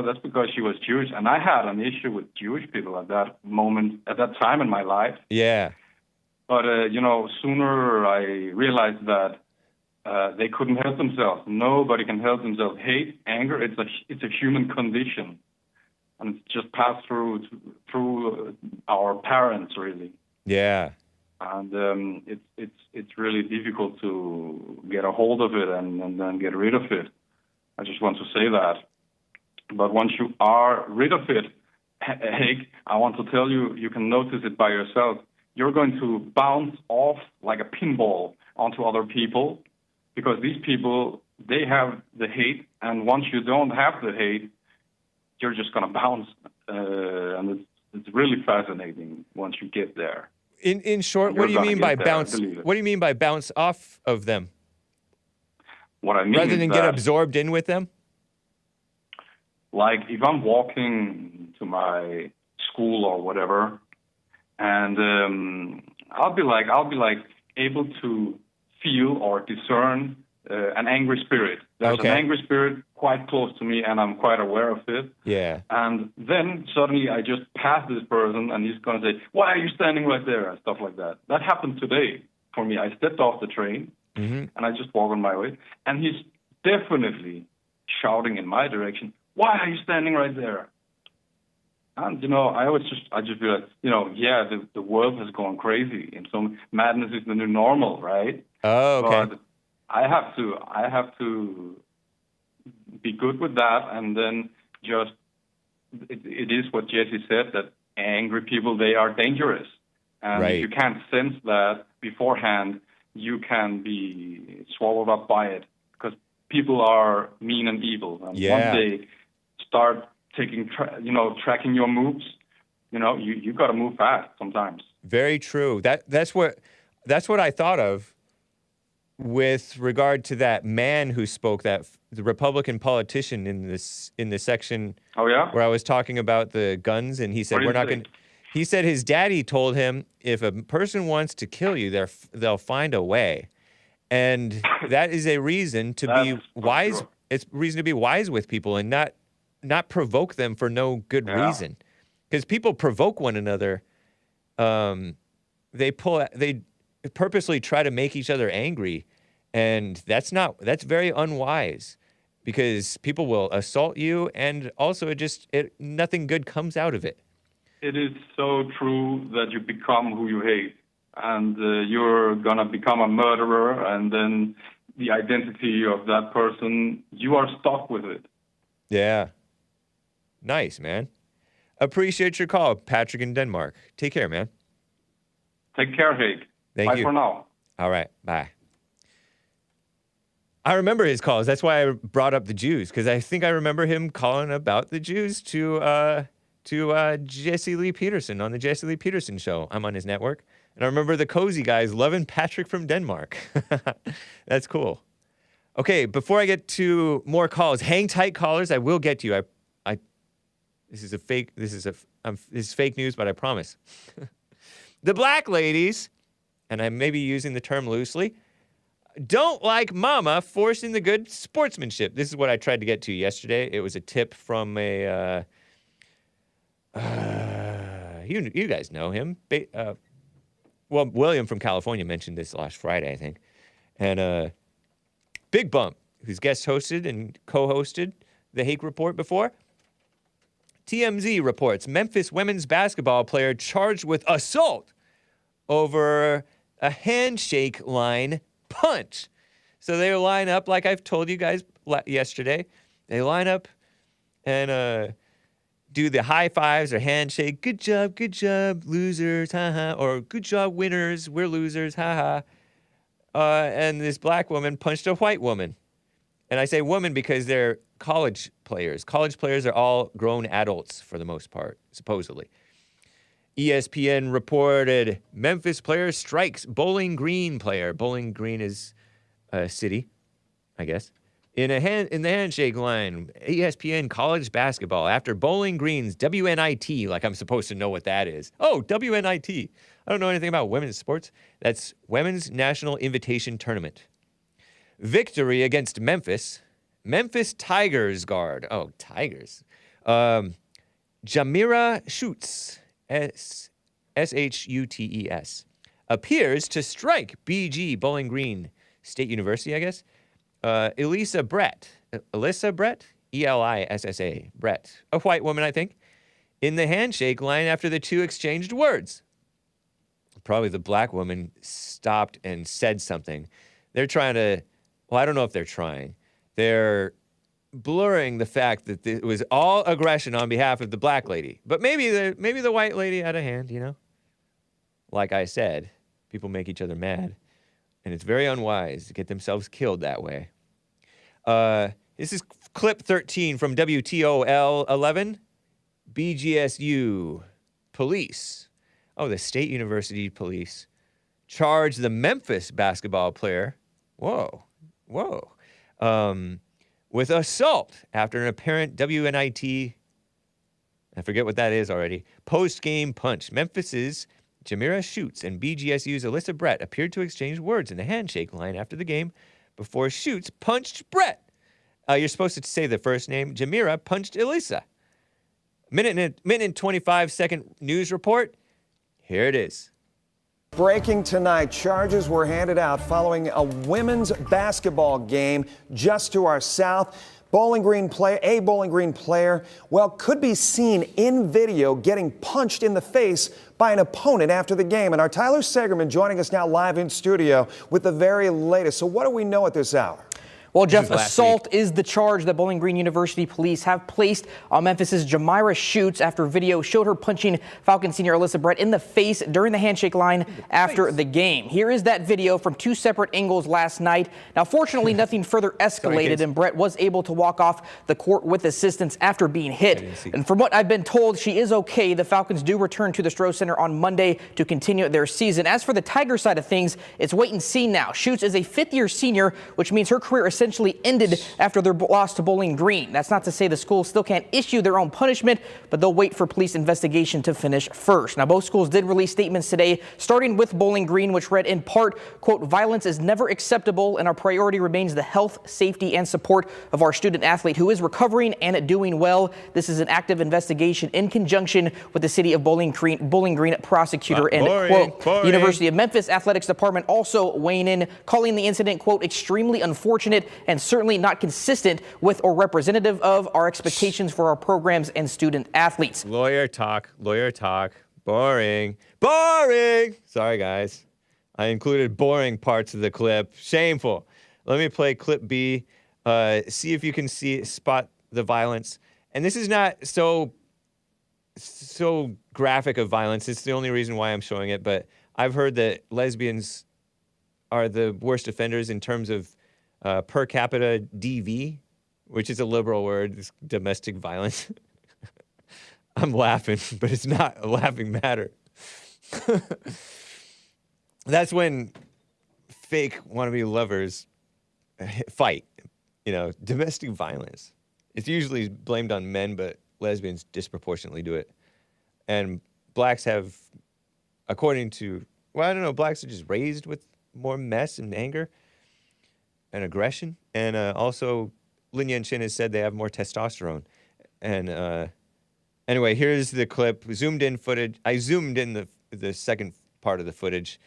that's because she was Jewish. And I had an issue with Jewish people at that moment, at that time in my life. Yeah. But, sooner I realized that they couldn't help themselves. Nobody can help themselves. Hate, anger, it's a human condition. And it's just passed through our parents, really. Yeah. And it's really difficult to get a hold of it and then get rid of it. I just want to say that. But once you are rid of it, Hake, I want to tell you, you can notice it by yourself. You're going to bounce off like a pinball onto other people, because these people, they have the hate, and once you don't have the hate, you're just going to bounce. And it's really fascinating once you get there. In short, what do you mean by bounce? What do you mean by bounce off of them? What I mean rather is than get absorbed in with them? Like if I'm walking to my school or whatever, and I'll be like able to feel or discern an angry spirit. There's an angry spirit quite close to me, and I'm quite aware of it. Yeah. And then suddenly I just pass this person, and he's going to say, "Why are you standing right there?" and stuff like that. That happened today for me. I stepped off the train, and I just walked on my way, and he's definitely shouting in my direction, "Why are you standing right there?" And I just feel like, the world has gone crazy, and so madness is the new normal, right? Oh, okay. But I have to be good with that, and then just it is what Jesse said, that angry people, they are dangerous, and if you can't sense that beforehand, you can be swallowed up by it, because people are mean and evil, and once they start tracking your moves, you got to move fast sometimes. Very true. That's what I thought of with regard to that man who spoke, the Republican politician in the section where I was talking about the guns, and he said we're not going. He said his daddy told him, if a person wants to kill you, they'll find a way, and that is a reason to be wise. Sure. It's reason to be wise with people and not provoke them for no good reason, because people provoke one another. They purposely try to make each other angry, And that's very unwise, because people will assault you, and also nothing good comes out of it. It is so true that you become who you hate, and you're gonna become a murderer, and then the identity of that person, you are stuck with it. Yeah. Nice, man. Appreciate your call, Patrick in Denmark. Take care, man. Take care, Hake. Thank you. Bye for now. All right, bye. I remember his calls. That's why I brought up the Jews, because I think I remember him calling about the Jews to Jesse Lee Peterson on the Jesse Lee Peterson show. I'm on his network. And I remember the cozy guys loving Patrick from Denmark. That's cool. Okay, before I get to more calls, hang tight, callers. I will get to you. This is fake news, but I promise. The black ladies, and I may be using the term loosely, don't like mama forcing the good sportsmanship. This is what I tried to get to yesterday. It was a tip from you guys know him. William from California mentioned this last Friday, I think. And Big Bump, who's guest hosted and co-hosted the Hake Report before. TMZ reports Memphis women's basketball player charged with assault over a handshake line punch. So they line up, like I've told you guys yesterday. They line up and do the high fives or handshake. Good job, losers, haha. Or good job, winners, we're losers, haha. And this black woman punched a white woman. And I say woman because they're college players. College players are all grown adults for the most part, supposedly. ESPN reported Memphis player strikes Bowling Green player. Bowling Green is a city, I guess. In the handshake line, ESPN college basketball after Bowling Green's WNIT, like I'm supposed to know what that is. Oh, WNIT. I don't know anything about women's sports. That's Women's National Invitation Tournament. Victory against Memphis. Memphis Tigers guard. Oh, Tigers. Jamira Schutz, S-H-U-T-E-S, appears to strike BG Bowling Green State University, I guess. Elissa Brett, E-L-I-S-S-A, Brett, a white woman, I think, in the handshake line after the two exchanged words. Probably the black woman stopped and said something. They're trying to, well, I don't know if they're trying. They're blurring the fact that it was all aggression on behalf of the black lady. But maybe the white lady had a hand, you know? Like I said, people make each other mad. And it's very unwise to get themselves killed that way. This is clip 13 from WTOL 11. BGSU police. Oh, the State University police charged the Memphis basketball player. Whoa. With assault after an apparent WNIT, I forget what that is already, post-game punch. Memphis's Jamira Schutz and BGSU's Elissa Brett appeared to exchange words in the handshake line after the game before Schutz punched Brett. You're supposed to say the first name. Jamira punched Elissa. Minute and 25-second news report. Here it is. Breaking tonight, charges were handed out following a women's basketball game just to our south. A Bowling Green player, could be seen in video getting punched in the face by an opponent after the game. And our Tyler Segerman joining us now live in studio with the very latest. So what do we know at this hour? Well, Jeff, assault is the charge that Bowling Green University police have placed on Memphis's Jamira Schutz after video showed her punching Falcon senior Elissa Brett in the face during the handshake line after the game. Here is that video from two separate angles last night. Now, fortunately, nothing further escalated, and Brett was able to walk off the court with assistance after being hit. And from what I've been told, she is okay. The Falcons do return to the Stroh Center on Monday to continue their season. As for the Tiger side of things, it's wait and see now. Schutz is a fifth-year senior, which means her career is essentially ended after their loss to Bowling Green. That's not to say the schools still can't issue their own punishment, but they'll wait for police investigation to finish first. Now, both schools did release statements today, starting with Bowling Green, which read in part, quote, "Violence is never acceptable, and our priority remains the health, safety, and support of our student athlete who is recovering and doing well. This is an active investigation in conjunction with the city of Bowling Green prosecutor," end quote. The University of Memphis Athletics Department also weighing in, calling the incident, quote, "extremely unfortunate and certainly not consistent with or representative of our expectations for our programs and student athletes." Lawyer talk, boring. Sorry, guys. I included boring parts of the clip. Shameful. Let me play clip B. See if you can spot the violence. And this is not so graphic of violence. It's the only reason why I'm showing it. But I've heard that lesbians are the worst offenders in terms of per capita DV, which is a liberal word. It's domestic violence. I'm laughing, but it's not a laughing matter. That's when fake wannabe lovers fight. You know, domestic violence. It's usually blamed on men, but lesbians disproportionately do it. And blacks have, according to, well, I don't know, blacks are just raised with more mess and anger and aggression. And also, Lin Yan Chin has said they have more testosterone. And anyway, here's the clip, zoomed in footage. I zoomed in the second part of the footage.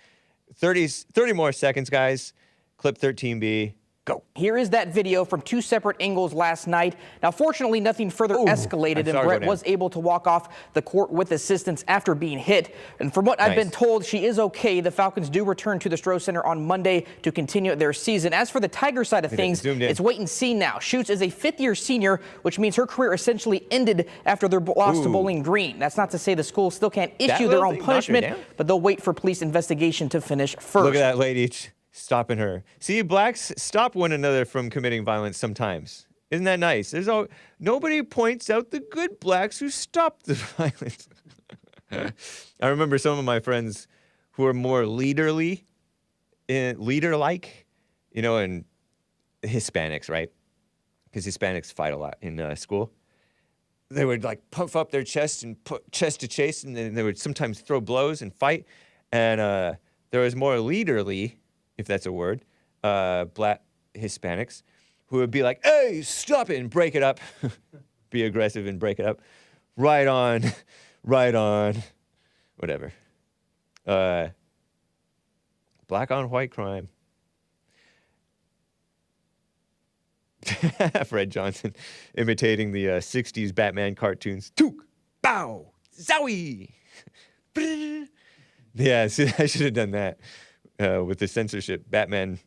30 more seconds, guys. Clip 13B. Go. Here is that video from two separate angles last night. Now, fortunately, nothing further escalated, and Brett was able to walk off the court with assistance after being hit. And from what I've been told, she is okay. The Falcons do return to the Stroh Center on Monday to continue their season. As for the Tiger side of things, it's wait and see now. Schutz is a fifth-year senior, which means her career essentially ended after their loss to Bowling Green. That's not to say the schools still can't issue their own punishment, but they'll wait for police investigation to finish first. Look at that lady. Stopping her. See, blacks stop one another from committing violence sometimes. Isn't that nice? Nobody points out the good blacks who stop the violence. I remember some of my friends who are more leader-like, you know, and Hispanics, right? Because Hispanics fight a lot in school. They would like puff up their chest and put chest to chest, and then they would sometimes throw blows and fight. And there was more leaderly, if that's a word, black Hispanics, who would be like, "Hey, stop it," and break it up. Be aggressive and break it up. Right on. Whatever. Black on white crime. Fred Johnson imitating the 60s Batman cartoons. Took, bow, zowie. Yeah, see, I should have done that. With the censorship, Batman,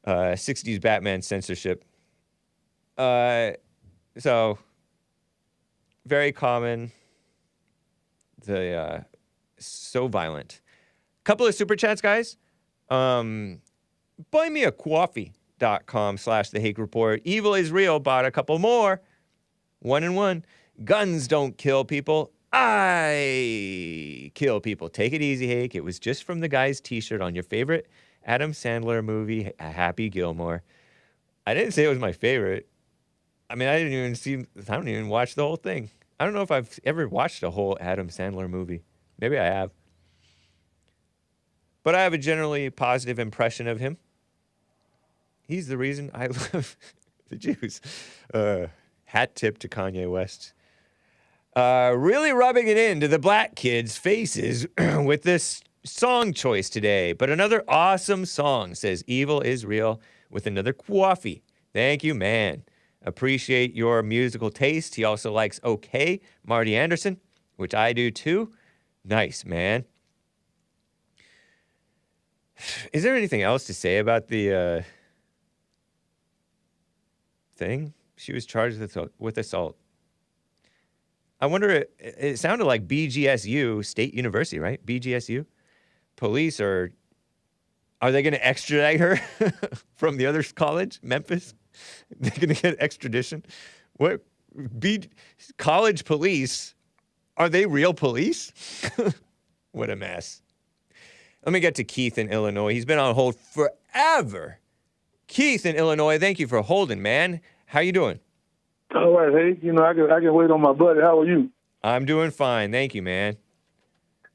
60s Batman censorship. So, very common. So violent. Couple of super chats, guys. buymeacoffee.com/The Hake Report. Evil is real. Bought a couple more. 1 and 1. Guns don't kill people. I kill people. Take it easy, Hake. It was just from the guy's t-shirt on your favorite Adam Sandler movie, Happy Gilmore. I didn't say it was my favorite. I mean, I don't even watch the whole thing. I don't know if I've ever watched a whole Adam Sandler movie. Maybe I have. But I have a generally positive impression of him. He's the reason I love the Jews. Hat tip to Kanye West. Really rubbing it into the black kids' faces with this song choice today. But another awesome song, says Evil is Real, with another coffee. Thank you, man. Appreciate your musical taste. He also likes OK, Marty Anderson, which I do too. Nice, man. Is there anything else to say about the thing? She was charged with assault. I wonder, it sounded like BGSU, State University, right? BGSU. Police are they going to extradite her from the other college, Memphis? They're going to get extradition? What? College police, are they real police? What a mess. Let me get to Keith in Illinois. He's been on hold forever. Keith in Illinois, thank you for holding, man. How you doing? All right, Hake. You know, I can wait on my buddy. How are you? I'm doing fine. Thank you, man.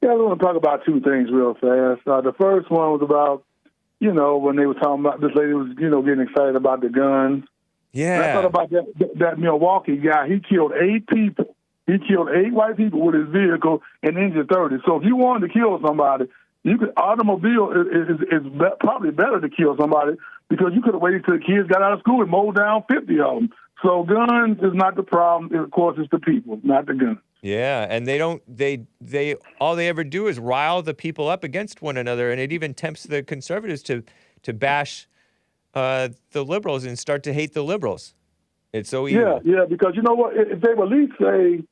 Yeah, I want to talk about two things real fast. The first one was about, you know, when they were talking about this lady was, you know, getting excited about the guns. Yeah. And I thought about that Milwaukee guy. He killed 8 people. He killed 8 white people with his vehicle and injured 30. So if you wanted to kill somebody, automobile is probably better to kill somebody because you could have waited till the kids got out of school and mowed down 50 of them. So guns is not the problem. Of course, it's the people, not the guns. Yeah, and they all they ever do is rile the people up against one another, and it even tempts the conservatives to bash the liberals and start to hate the liberals. It's so evil. Yeah, because you know what? If they would at least say,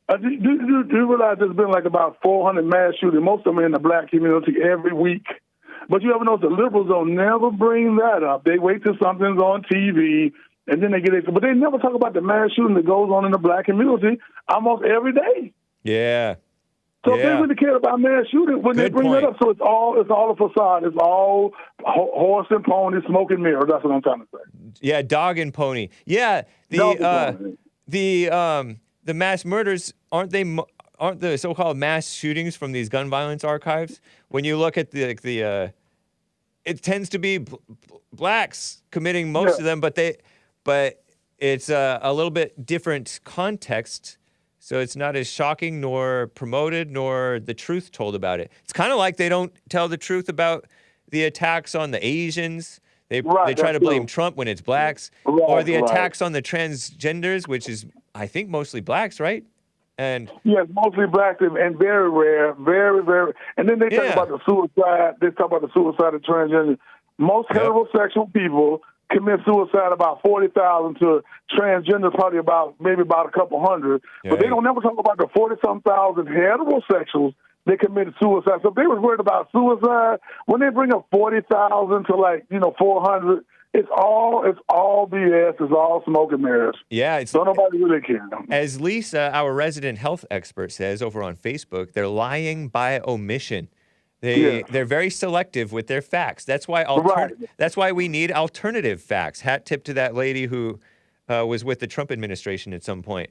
do you realize there's been like about 400 mass shootings, most of them in the black community every week? But you ever notice the liberals don't never bring that up. They wait till something's on TV, and then they get it. But they never talk about the mass shooting that goes on in the black community almost every day. Yeah. So if they really care about mass shooting, when they bring that up, so it's all a facade. It's all horse and pony, smoke and mirror. That's what I'm trying to say. Yeah, dog and pony. Yeah, the mass murders aren't the so-called mass shootings from these gun violence archives? When you look at the it tends to be blacks committing most of them, but it's a little bit different context. So it's not as shocking nor promoted nor the truth told about it. It's kind of like they don't tell the truth about the attacks on the Asians. They try to blame Trump when it's blacks. Or the attacks on the transgenders, which is, I think, mostly blacks, right? And yes, mostly blacks and very rare, very, very. And then they talk about the suicide. They talk about the suicide of transgender. Most heterosexual people commit suicide about 40,000 to transgender, probably maybe about a couple hundred. But they don't never talk about the 40-some thousand heterosexuals that committed suicide. So if they was worried about suicide, when they bring up 40,000 to 400, it's all BS. It's all smoke and mirrors. Yeah, so nobody really cares. As Lisa, our resident health expert, says over on Facebook, they're lying by omission. They're very selective with their facts. That's why that's why we need alternative facts. Hat tip to that lady who was with the Trump administration at some point.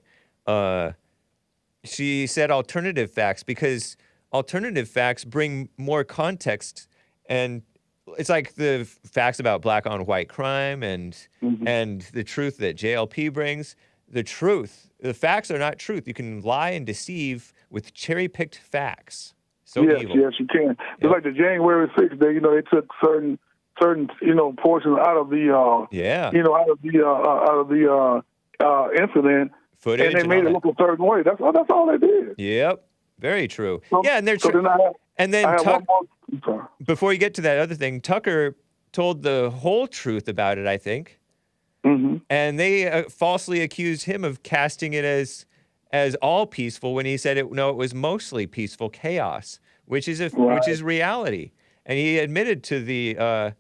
She said alternative facts because alternative facts bring more context, and it's like the facts about black on white crime and the truth that JLP brings. The facts are not truth. You can lie and deceive with cherry-picked facts. So evil. Yes, you can. It's like the January 6th day. They took certain portions out of the incident, footage, and they made it look a certain way. That's all they did. Yep, very true. So, yeah, and they're before you get to that other thing, Tucker told the whole truth about it, I think, and they falsely accused him of casting it as all peaceful when he said it was mostly peaceful chaos, which is reality. And he admitted to the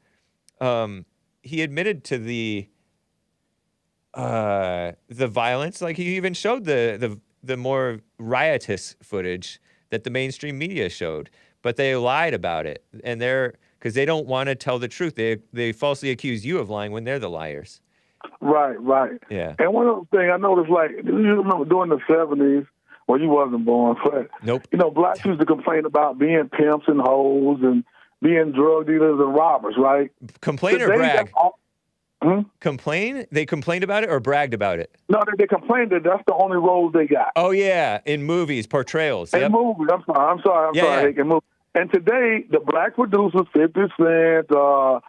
violence. Like he even showed the more riotous footage that the mainstream media showed, but they lied about it, and because they don't want to tell the truth. They falsely accuse you of lying when they're the liars. Right. Yeah. And one other thing I noticed, you remember during the 70s, well, you wasn't born, but nope. Blacks used to complain about being pimps and hoes and being drug dealers and robbers, right? Complain or brag? Complain? They complained about it or bragged about it? No, they complained that that's the only roles they got. Oh yeah, in movies, portrayals. In movies, I'm sorry. Hake, in movies. And today, the black producers, 50 Cent, now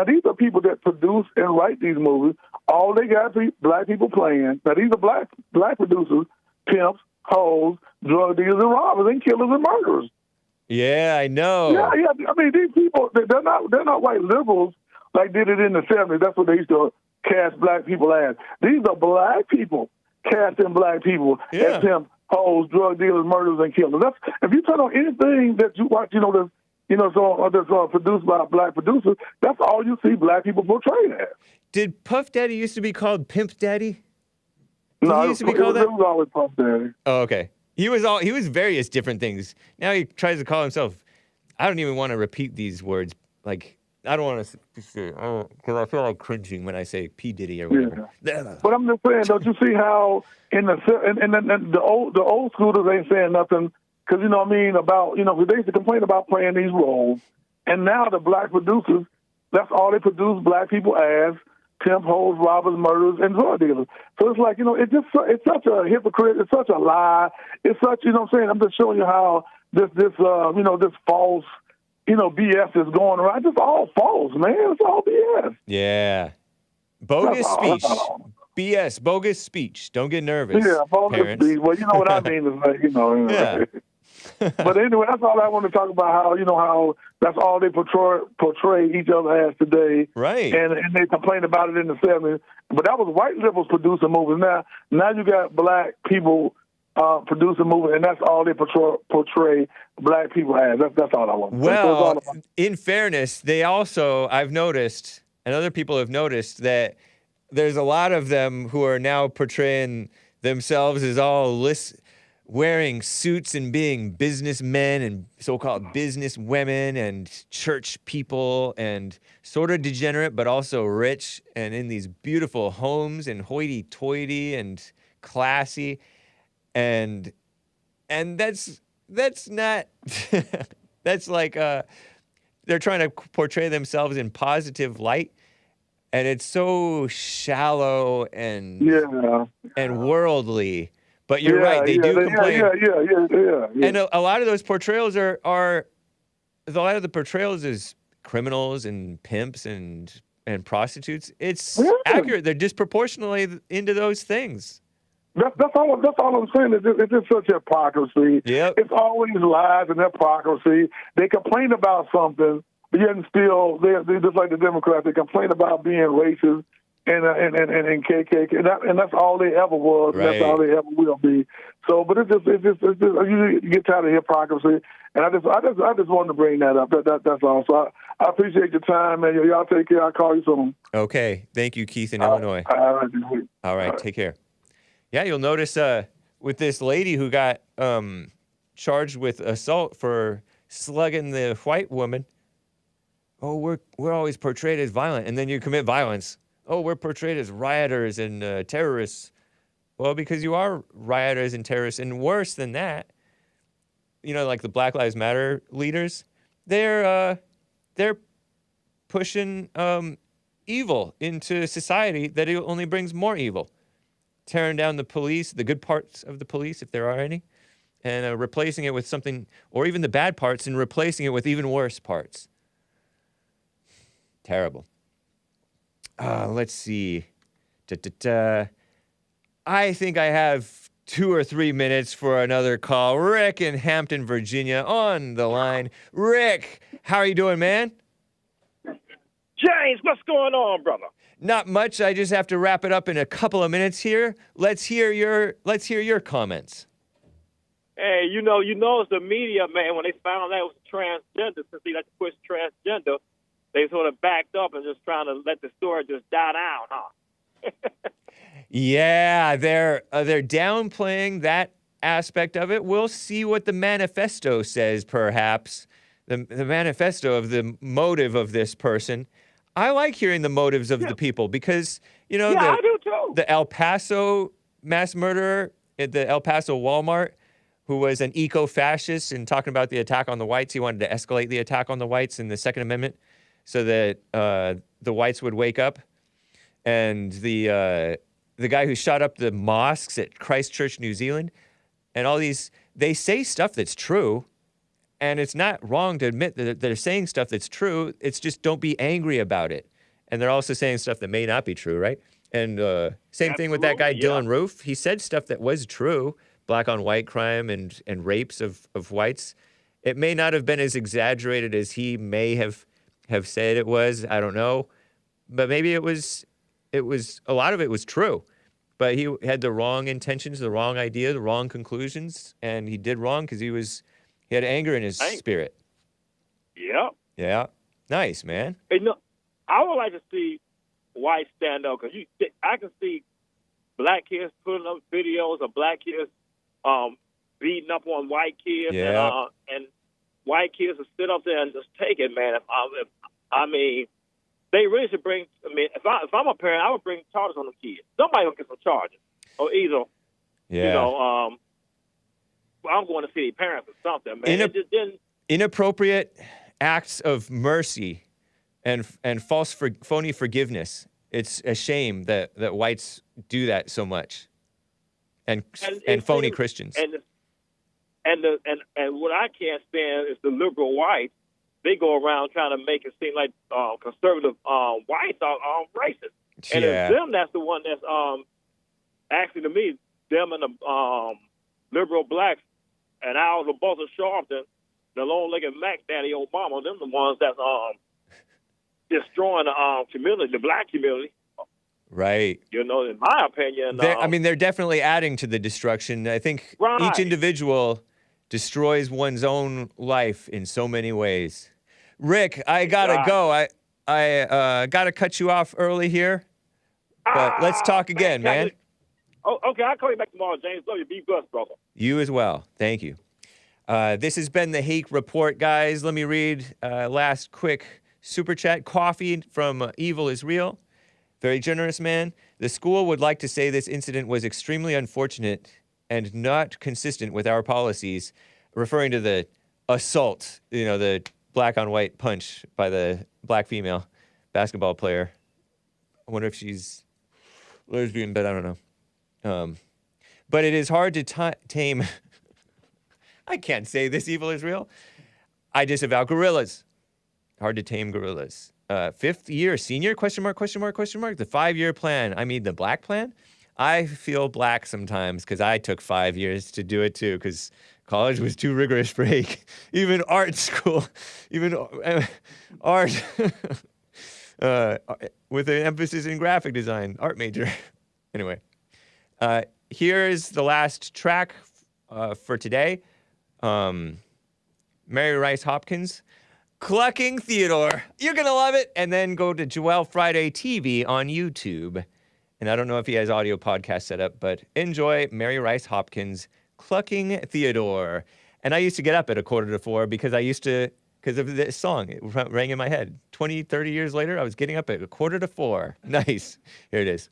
these are people that produce and write these movies. All they got black people playing. Now these are black producers, pimps, hoes, drug dealers, and robbers, and killers and murderers. Yeah, I know. Yeah. I mean, these people, they're not white liberals like did it in the 70s. That's what they used to cast black people as. These are black people casting black people as pimps, hoes, drug dealers, murderers, and killers. If you turn on anything that you watch, that's produced by black producers, that's all you see black people portrayed as. Did Puff Daddy used to be called Pimp Daddy? No, he used to be called that? It was always Puff Daddy. Oh, okay. He was various different things. Now he tries to call himself, I don't even want to repeat these words. Like, I don't want to, because I feel like cringing when I say P. Diddy or whatever. Yeah. But I'm just saying, don't you see how in the old schoolers ain't saying nothing, because, you know what I mean, about, you know, 'cause they used to complain about playing these roles, and now the black producers, that's all they produce black people as, pimp, hoes, robbers, murderers, and drug dealers. So it's like, you know, it's such a hypocrite, it's such a lie, it's such, you know what I'm saying, I'm just showing you how this false, you know, BS is going around. It's all false, man. It's all BS. Yeah. Bogus speech. BS, bogus speech. Don't get nervous. Yeah, bogus parents. speech. Well, you know what I mean is like, you know. Yeah. But anyway, that's all I want to talk about, how that's all they portray each other as today. Right. And they complained about it in the 70s. But that was white liberals producing movies. Now you got black people producing movies, and that's all they portray black people as. That's all I want to say. Well, in fairness, they also, I've noticed, and other people have noticed, that there's a lot of them who are now portraying themselves as all wearing suits and being businessmen and so-called business women and church people and sort of degenerate, but also rich and in these beautiful homes and hoity-toity and classy. And that's not, that's like, they're trying to portray themselves in positive light. And it's so shallow and worldly. But you're right, they do complain. Yeah. And a lot of those portrayals are a lot of the portrayals is criminals and pimps and prostitutes. It's accurate. They're disproportionately into those things. That's all I'm saying. It's just such hypocrisy. Yep. It's always lies and hypocrisy. They complain about something, but yet still, they're just like the Democrats. They complain about being racist and KKK, and that's all they ever was. Right. That's all they ever will be. So, but it's just you get tired of hypocrisy, and I just wanted to bring that up. That's all. So I appreciate your time, man. Y'all take care. I'll call you soon. Okay. Thank you, Keith in Illinois. All right. Take care. Yeah, you'll notice with this lady who got charged with assault for slugging the white woman. Oh, we're always portrayed as violent, and then you commit violence. Oh, we're portrayed as rioters and terrorists. Well, because you are rioters and terrorists, and worse than that, you know, like the Black Lives Matter leaders, they're pushing evil into society that it only brings more evil. Tearing down the police, the good parts of the police, if there are any, and replacing it with something, or even the bad parts, and replacing it with even worse parts. Terrible. Let's see. I think I have 2 or 3 minutes for another call. Rick in Hampton, Virginia, on the line. Rick, how are you doing, man? James, what's going on, brother? Not much. I just have to wrap it up in a couple of minutes here. Let's hear your comments. Hey, you know, it's the media, man. When they found out it was transgender, since they like to push transgender, they sort of backed up and just trying to let the story just die down, huh? Yeah, they're downplaying that aspect of it. We'll see what the manifesto says, perhaps. The manifesto of the motive of this person. I like hearing the motives of the people because, you know, I do too. The El Paso mass murderer at the El Paso Walmart, who was an eco-fascist and talking about the attack on the whites. He wanted to escalate the attack on the whites in the Second Amendment so that the whites would wake up. And the guy who shot up the mosques at Christchurch, New Zealand, and all these, they say stuff that's true. And it's not wrong to admit that they're saying stuff that's true. It's just don't be angry about it. And they're also saying stuff that may not be true, right? And same thing with that guy, Dylan Roof. He said stuff that was true, black on white crime and rapes of whites. It may not have been as exaggerated as he may have said it was. I don't know. But maybe it was, a lot of it was true. But he had the wrong intentions, the wrong idea, the wrong conclusions. And he did wrong because he had anger in his spirit. Yep. Yeah. Nice, man. Hey, no, I would like to see white stand up because I can see black kids putting up videos of black kids beating up on white kids, yeah. and white kids to sit up there and just take it, man. I mean, they really should bring. I mean, if I'm a parent, I would bring charges on the kids. Somebody will get some charges, or either, you know, I'm going to see the parents or something, man. It just didn't. Inappropriate acts of mercy and phony forgiveness. It's a shame that whites do that so much, and phony Christians. And what I can't stand is the liberal whites. They go around trying to make it seem like conservative whites are racist. And it's them that's the one that's actually, to me, them and the liberal blacks and Al the Buzzer Sharpton, the long-legged Mac Daddy Obama, them the ones that's destroying the community, the black community. Right. You know, in my opinion. I mean, they're definitely adding to the destruction. I think each individual destroys one's own life in so many ways. Rick, I gotta go. I gotta cut you off early here, but let's talk again, man. Oh, okay. I'll call you back tomorrow, James. Love you. Be blessed, brother. You as well. Thank you. This has been the Hake Report, guys. Let me read last quick super chat. Coffee from Evil is Real. Very generous man. The school would like to say this incident was extremely unfortunate and not consistent with our policies, referring to the assault, you know, the black on white punch by the black female basketball player. I wonder if she's lesbian, but I don't know. But it is hard to tame. I can't say this evil is real. I disavow gorillas. Hard to tame gorillas. 5th year senior, question mark, question mark, question mark. The 5-year plan. I mean, the black plan. I feel black sometimes because I took 5 years to do it too, because college was too rigorous for Hake. Even art school, even art with an emphasis in graphic design, art major. Anyway, here's the last track for today. Mary Rice Hopkins, Clucking Theodore. You're going to love it. And then go to Joel Friday TV on YouTube. And I don't know if he has audio podcast set up, but enjoy Mary Rice Hopkins, Clucking Theodore. And I used to get up at 3:45 because of this song. It rang in my head. 20, 30 years later, I was getting up at 3:45. Nice. Here it is.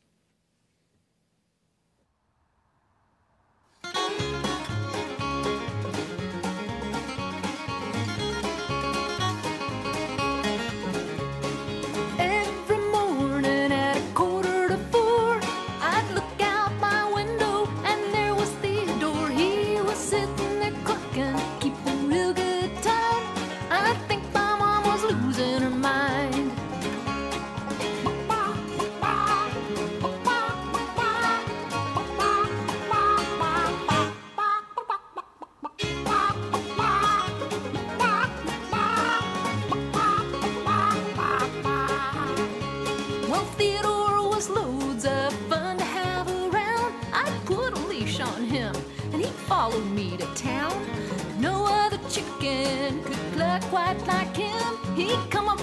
Well, Theodore was loads of fun to have around. I put a leash on him, and he followed me to town. No other chicken could cluck quite like him. He'd come up